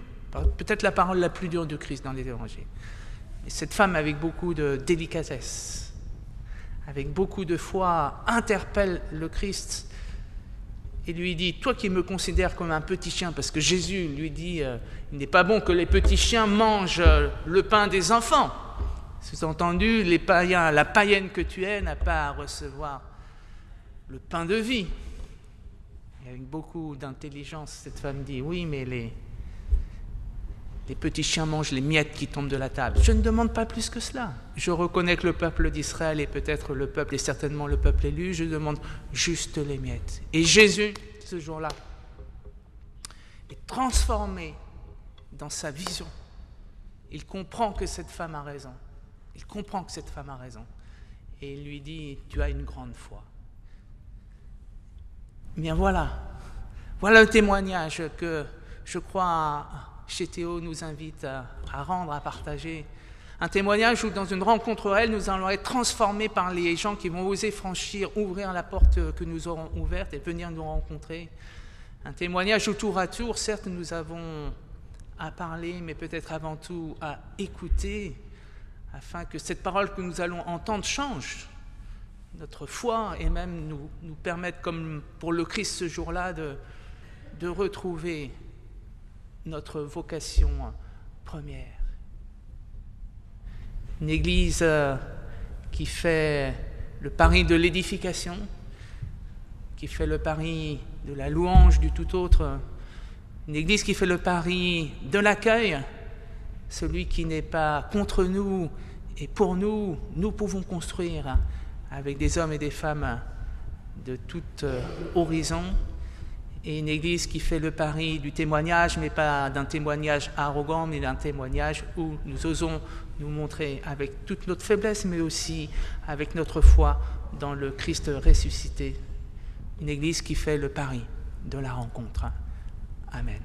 Peut-être la parole la plus dure du Christ dans les évangiles. Et cette femme, avec beaucoup de délicatesse, avec beaucoup de foi, interpelle le Christ et lui dit: toi qui me considères comme un petit chien, parce que Jésus lui dit il n'est pas bon que les petits chiens mangent le pain des enfants. Sous-entendu, les païens, la païenne que tu es n'a pas à recevoir le pain de vie. Et avec beaucoup d'intelligence, cette femme dit: oui, mais les petits chiens mangent les miettes qui tombent de la table. Je ne demande pas plus que cela. Je reconnais que le peuple d'Israël est peut-être le peuple, et certainement le peuple élu. Je demande juste les miettes. Et Jésus, ce jour-là, est transformé dans sa vision. Il comprend que cette femme a raison. Il comprend que cette femme a raison. Et il lui dit: tu as une grande foi. Bien voilà le témoignage que je crois chez Théo nous invite à rendre, à partager. Un témoignage où dans une rencontre réelle, nous allons être transformés par les gens qui vont oser franchir, ouvrir la porte que nous aurons ouverte et venir nous rencontrer. Un témoignage où tour à tour, certes, nous avons à parler, mais peut-être avant tout à écouter, afin que cette parole que nous allons entendre change notre foi et même nous permette, comme pour le Christ ce jour-là, de retrouver notre vocation première. Une Église qui fait le pari de l'édification, qui fait le pari de la louange du tout autre, une Église qui fait le pari de l'accueil, celui qui n'est pas contre nous et pour nous, nous pouvons construire avec des hommes et des femmes de tout horizon. Et une Église qui fait le pari du témoignage, mais pas d'un témoignage arrogant, mais d'un témoignage où nous osons nous montrer avec toute notre faiblesse, mais aussi avec notre foi dans le Christ ressuscité. Une Église qui fait le pari de la rencontre. Amen.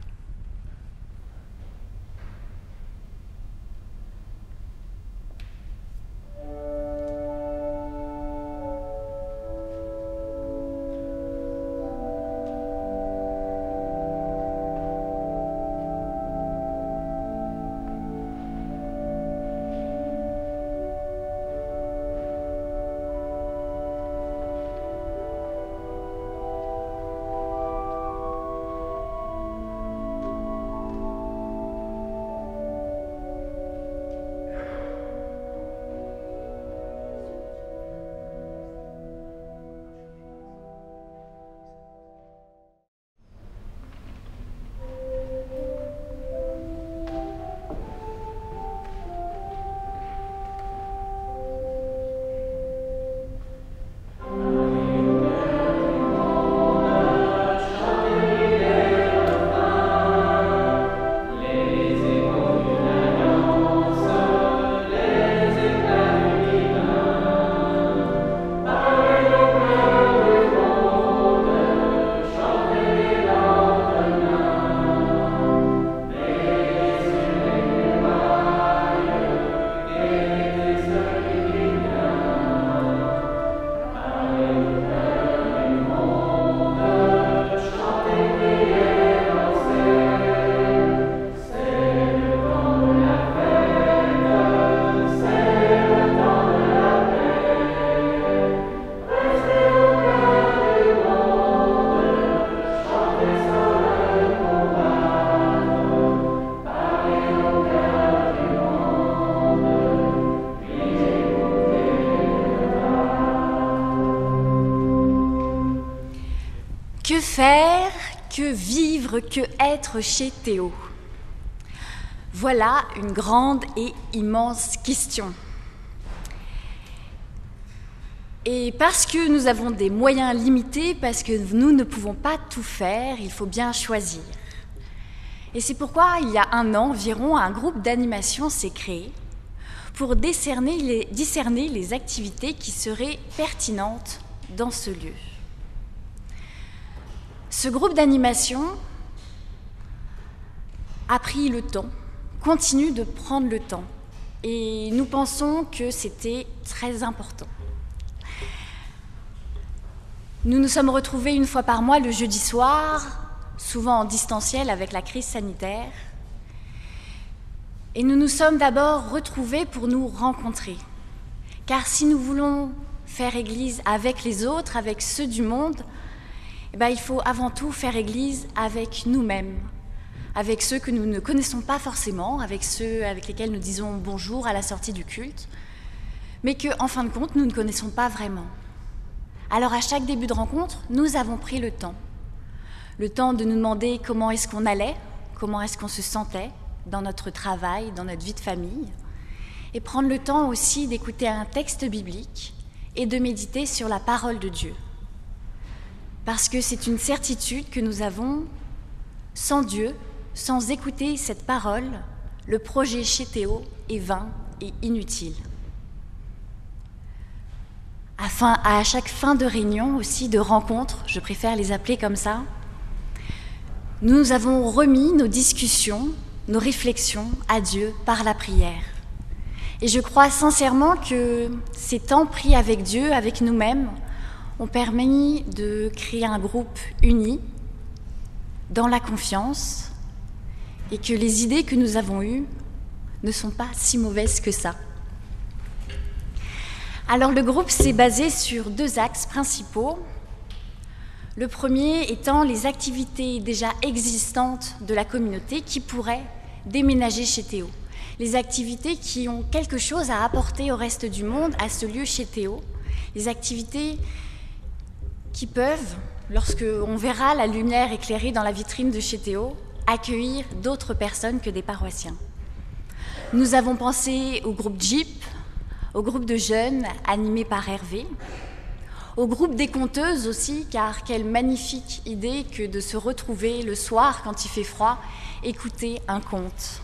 Que faire, que vivre, que être chez Théo? Voilà une grande et immense question. Et parce que nous avons des moyens limités, parce que nous ne pouvons pas tout faire, il faut bien choisir. Et c'est pourquoi, il y a 1 an environ, un groupe d'animation s'est créé pour discerner les activités qui seraient pertinentes dans ce lieu. Ce groupe d'animation a pris le temps, continue de prendre le temps, et nous pensons que c'était très important. Nous nous sommes retrouvés 1 fois par mois le jeudi soir, souvent en distanciel avec la crise sanitaire, et nous nous sommes d'abord retrouvés pour nous rencontrer. Car si nous voulons faire Église avec les autres, avec ceux du monde, il faut avant tout faire Église avec nous-mêmes, avec ceux que nous ne connaissons pas forcément, avec ceux avec lesquels nous disons bonjour à la sortie du culte, mais qu'en fin de compte, nous ne connaissons pas vraiment. Alors à chaque début de rencontre, nous avons pris le temps de nous demander comment est-ce qu'on allait, comment est-ce qu'on se sentait dans notre travail, dans notre vie de famille, et prendre le temps aussi d'écouter un texte biblique et de méditer sur la parole de Dieu. Parce que c'est une certitude que nous avons, sans Dieu, sans écouter cette parole, le projet chez Théo est vain et inutile. À chaque fin de réunion aussi, de rencontre, je préfère les appeler comme ça, nous avons remis nos discussions, nos réflexions à Dieu par la prière. Et je crois sincèrement que ces temps pris avec Dieu, avec nous-mêmes, ont permis de créer un groupe uni, dans la confiance, et que les idées que nous avons eues ne sont pas si mauvaises que ça. Alors le groupe s'est basé sur 2 axes principaux. Le premier étant les activités déjà existantes de la communauté qui pourraient déménager chez Théo. Les activités qui ont quelque chose à apporter au reste du monde, à ce lieu chez Théo. Les activités qui peuvent, lorsqu'on verra la lumière éclairée dans la vitrine de chez Théo, accueillir d'autres personnes que des paroissiens. Nous avons pensé au groupe Jeep, au groupe de jeunes animé par Hervé, au groupe des conteuses aussi, car quelle magnifique idée que de se retrouver le soir quand il fait froid, écouter un conte.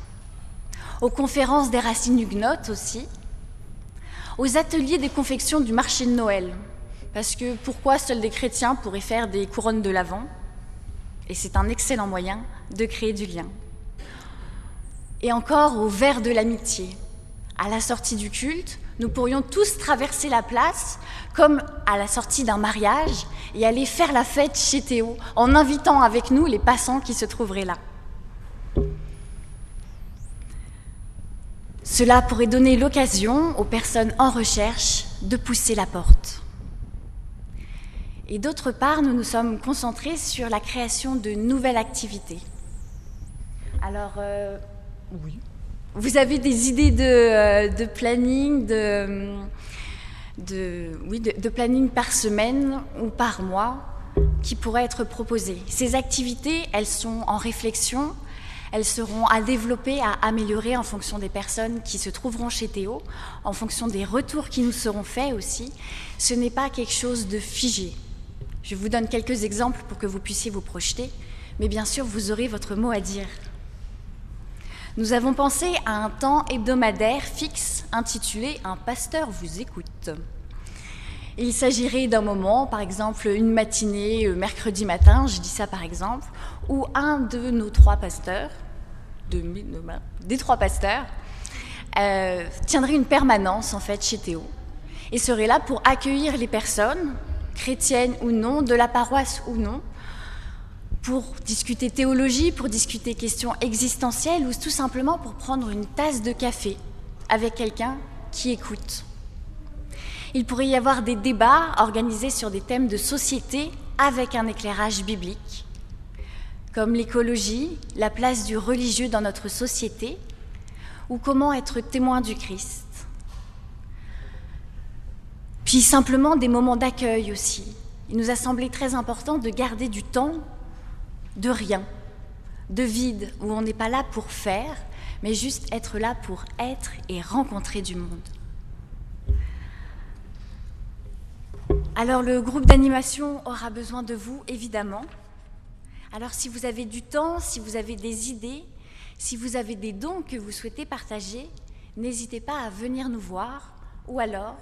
Aux conférences des racines huguenotes aussi, aux ateliers des confections du marché de Noël, parce que pourquoi seuls des chrétiens pourraient faire des couronnes de l'Avent? Et c'est un excellent moyen de créer du lien. Et encore au verre de l'amitié. À la sortie du culte, nous pourrions tous traverser la place comme à la sortie d'un mariage et aller faire la fête chez Théo en invitant avec nous les passants qui se trouveraient là. Cela pourrait donner l'occasion aux personnes en recherche de pousser la porte. Et d'autre part, nous nous sommes concentrés sur la création de nouvelles activités. Alors, oui. Vous avez des idées de planning, de planning par semaine ou par mois qui pourraient être proposées. Ces activités, elles sont en réflexion, elles seront à développer, à améliorer en fonction des personnes qui se trouveront chez Théo, en fonction des retours qui nous seront faits aussi. Ce n'est pas quelque chose de figé. Je vous donne quelques exemples pour que vous puissiez vous projeter, mais bien sûr, vous aurez votre mot à dire. Nous avons pensé à un temps hebdomadaire fixe intitulé « Un pasteur vous écoute ». Il s'agirait d'un moment, par exemple une matinée, mercredi matin, je dis ça par exemple, où un de nos 3 pasteurs, des 3 pasteurs, tiendrait une permanence en fait chez Théo et serait là pour accueillir les personnes, chrétiennes ou non, de la paroisse ou non, pour discuter théologie, pour discuter questions existentielles ou tout simplement pour prendre une tasse de café avec quelqu'un qui écoute. Il pourrait y avoir des débats organisés sur des thèmes de société avec un éclairage biblique, comme l'écologie, la place du religieux dans notre société ou comment être témoin du Christ. Puis simplement des moments d'accueil aussi, il nous a semblé très important de garder du temps de rien, de vide, où on n'est pas là pour faire, mais juste être là pour être et rencontrer du monde. Alors le groupe d'animation aura besoin de vous, évidemment. Alors si vous avez du temps, si vous avez des idées, si vous avez des dons que vous souhaitez partager, n'hésitez pas à venir nous voir, ou alors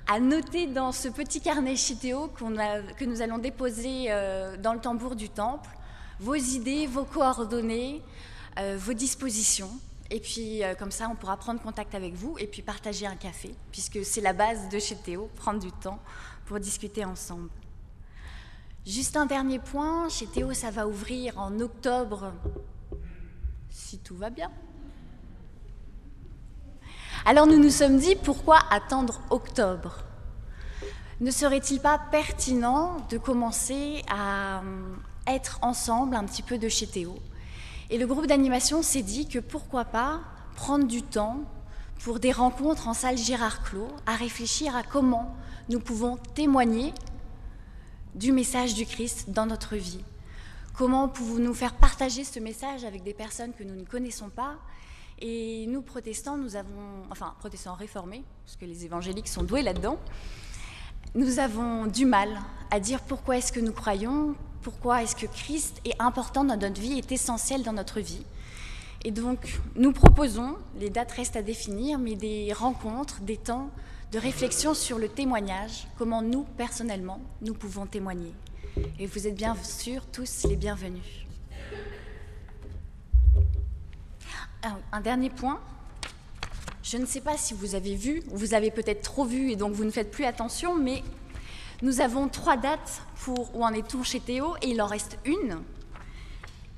à noter dans ce petit carnet chez Théo que nous allons déposer dans le tambour du temple, vos idées, vos coordonnées, vos dispositions. Et puis comme ça, on pourra prendre contact avec vous et puis partager un café, puisque c'est la base de chez Théo, prendre du temps pour discuter ensemble. Juste un dernier point, chez Théo, ça va ouvrir en octobre, si tout va bien. Alors nous nous sommes dit, pourquoi attendre octobre? Ne serait-il pas pertinent de commencer à être ensemble un petit peu de chez Théo? Et le groupe d'animation s'est dit que pourquoi pas prendre du temps pour des rencontres en salle Gérard Clos, à réfléchir à comment nous pouvons témoigner du message du Christ dans notre vie. Comment pouvons-nous faire partager ce message avec des personnes que nous ne connaissons pas? Et nous, protestants, protestants réformés, parce que les évangéliques sont doués là-dedans, nous avons du mal à dire pourquoi est-ce que nous croyons, pourquoi est-ce que Christ est important dans notre vie, est essentiel dans notre vie. Et donc, nous proposons, les dates restent à définir, mais des rencontres, des temps de réflexion sur le témoignage, comment nous, personnellement, nous pouvons témoigner. Et vous êtes bien sûr tous les bienvenus. Un dernier point, je ne sais pas si vous avez vu, ou vous avez peut-être trop vu et donc vous ne faites plus attention, mais nous avons 3 dates pour Où en est-on chez Théo et il en reste une.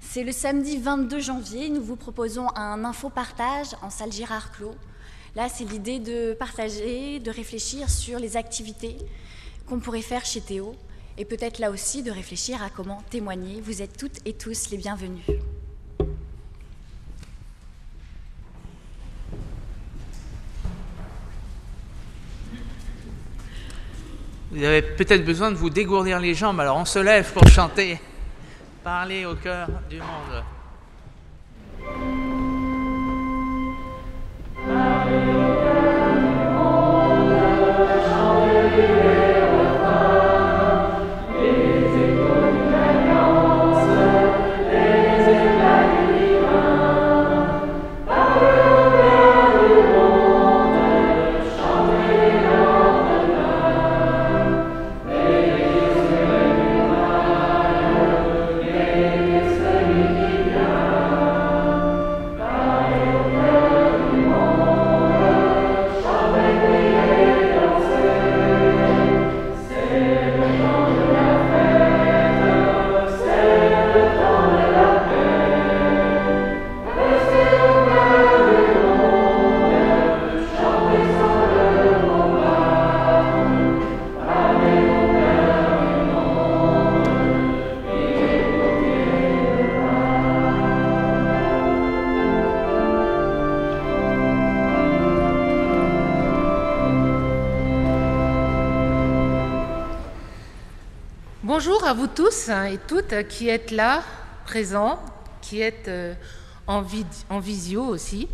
C'est le samedi 22 janvier, nous vous proposons un info-partage en salle Gérard Clos. Là, c'est l'idée de partager, de réfléchir sur les activités qu'on pourrait faire chez Théo et peut-être là aussi de réfléchir à comment témoigner. Vous êtes toutes et tous les bienvenus. Vous avez peut-être besoin de vous dégourdir les jambes, alors on se lève pour chanter, parler au cœur du monde. Bonjour à vous tous et toutes qui êtes là, présents, qui êtes en visio aussi.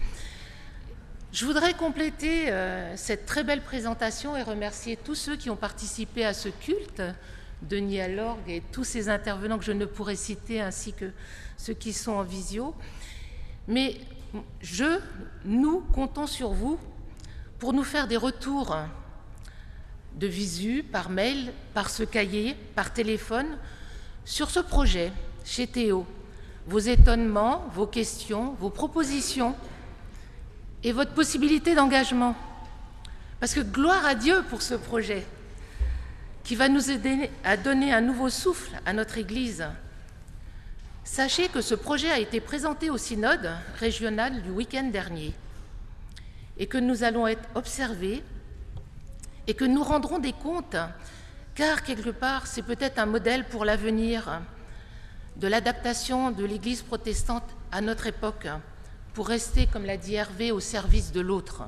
Je voudrais compléter cette très belle présentation et remercier tous ceux qui ont participé à ce culte, Denis à l'orgue et tous ces intervenants que je ne pourrais citer, ainsi que ceux qui sont en visio. Mais nous comptons sur vous pour nous faire des retours de visu, par mail, par ce cahier, par téléphone, sur ce projet chez Théo. Vos étonnements, vos questions, vos propositions et votre possibilité d'engagement. Parce que gloire à Dieu pour ce projet qui va nous aider à donner un nouveau souffle à notre Église. Sachez que ce projet a été présenté au synode régional du week-end dernier et que nous allons être observés et que nous rendrons des comptes, car quelque part, c'est peut-être un modèle pour l'avenir de l'adaptation de l'Église protestante à notre époque, pour rester, comme l'a dit Hervé, au service de l'autre.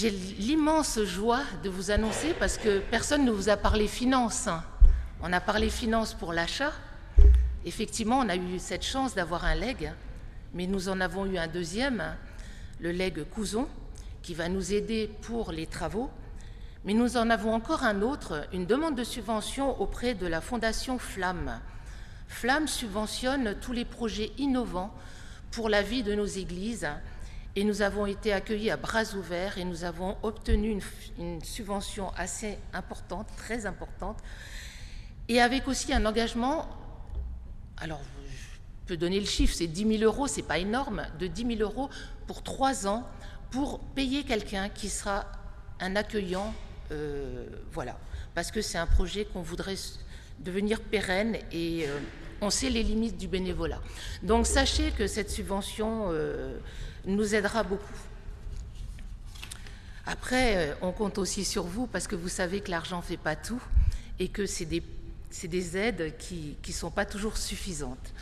J'ai l'immense joie de vous annoncer, parce que personne ne vous a parlé finances. On a parlé finances pour l'achat. Effectivement, on a eu cette chance d'avoir un legs, mais nous en avons eu un deuxième, le legs Couson, qui va nous aider pour les travaux. Mais nous en avons encore un autre, une demande de subvention auprès de la Fondation Flamme. Flamme subventionne tous les projets innovants pour la vie de nos églises. Et nous avons été accueillis à bras ouverts et nous avons obtenu une subvention assez importante, très importante, et avec aussi un engagement, alors je peux donner le chiffre, c'est 10 000 euros, c'est pas énorme, de 10 000 euros pour 3 ans pour payer quelqu'un qui sera un accueillant, voilà, parce que c'est un projet qu'on voudrait devenir pérenne et on sait les limites du bénévolat. Donc sachez que cette subvention nous aidera beaucoup. Après, on compte aussi sur vous parce que vous savez que l'argent ne fait pas tout et que c'est des aides qui ne sont pas toujours suffisantes.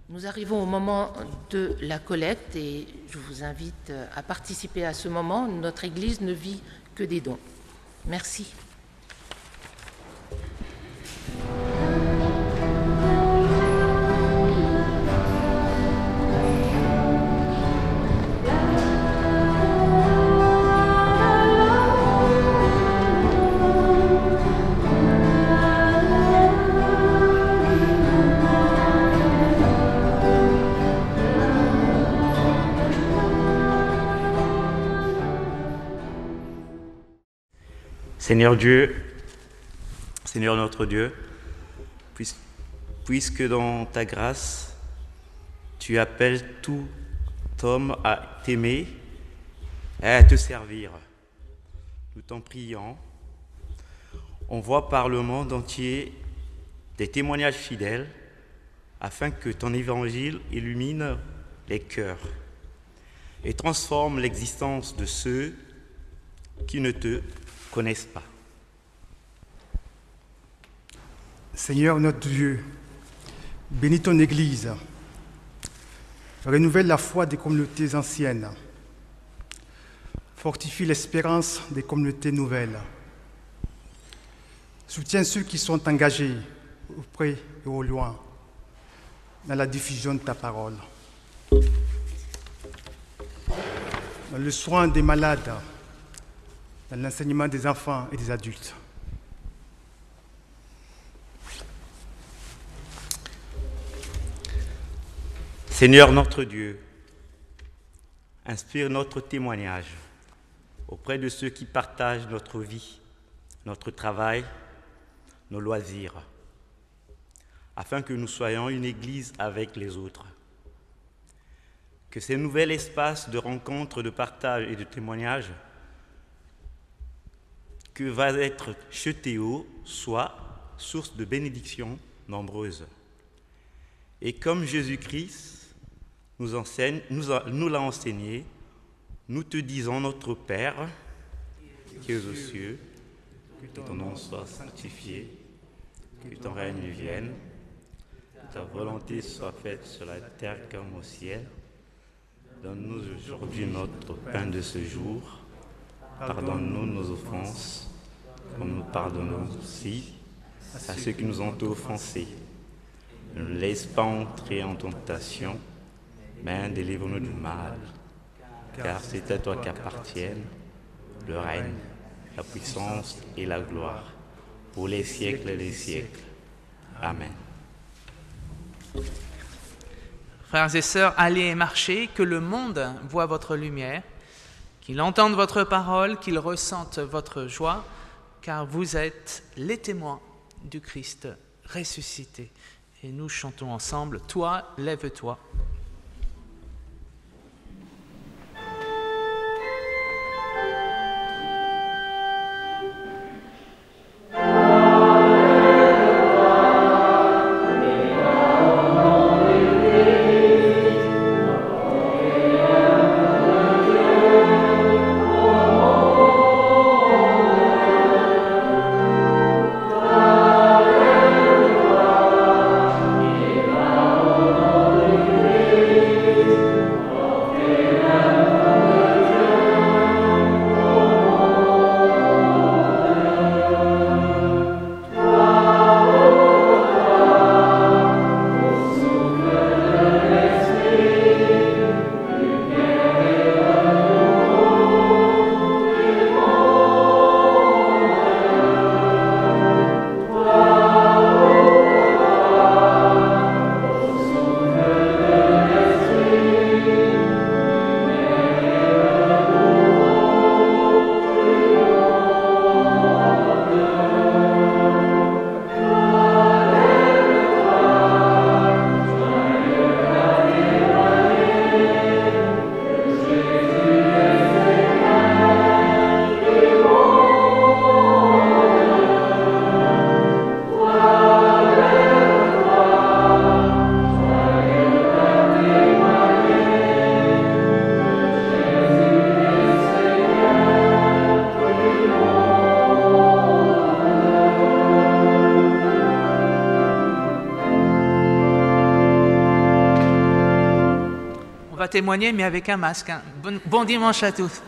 Nous arrivons au moment de la collecte et je vous invite à participer à ce moment. Notre Église ne vit que des dons. Merci. Seigneur Dieu, Seigneur notre Dieu, puisque dans ta grâce, tu appelles tout homme à t'aimer et à te servir, nous t'en prions, envoie par le monde entier des témoignages fidèles afin que ton évangile illumine les cœurs et transforme l'existence de ceux qui ne te connaissent pas. Seigneur notre Dieu, bénis ton Église, renouvelle la foi des communautés anciennes, fortifie l'espérance des communautés nouvelles, soutiens ceux qui sont engagés auprès et au loin dans la diffusion de ta parole, dans le soin des malades, dans l'enseignement des enfants et des adultes. Seigneur notre Dieu, inspire notre témoignage auprès de ceux qui partagent notre vie, notre travail, nos loisirs, afin que nous soyons une Église avec les autres. Que ces nouveaux espaces de rencontre, de partage et de témoignage que va être Cheteo soit source de bénédictions nombreuses. Et comme Jésus-Christ nous l'a enseigné, nous te disons, notre Père, qui es aux cieux, que ton nom soit sanctifié, que ton règne vienne, que ta volonté soit faite sur la terre comme au ciel. Donne-nous aujourd'hui notre pain de ce jour. Pardonne-nous nos offenses, comme nous pardonnons aussi à ceux qui nous ont offensés. Ne nous laisse pas entrer en tentation, mais délivre-nous du mal. Car c'est à toi qu'appartiennent le règne, la puissance et la gloire, pour les siècles des siècles. Amen. Frères et sœurs, allez et marchez, que le monde voie votre lumière, qu'il entende votre parole, qu'il ressente votre joie, car vous êtes les témoins du Christ ressuscité. Et nous chantons ensemble, « Toi, lève-toi ». Amen. témoigner, mais avec un masque. Hein. Bon dimanche à tous.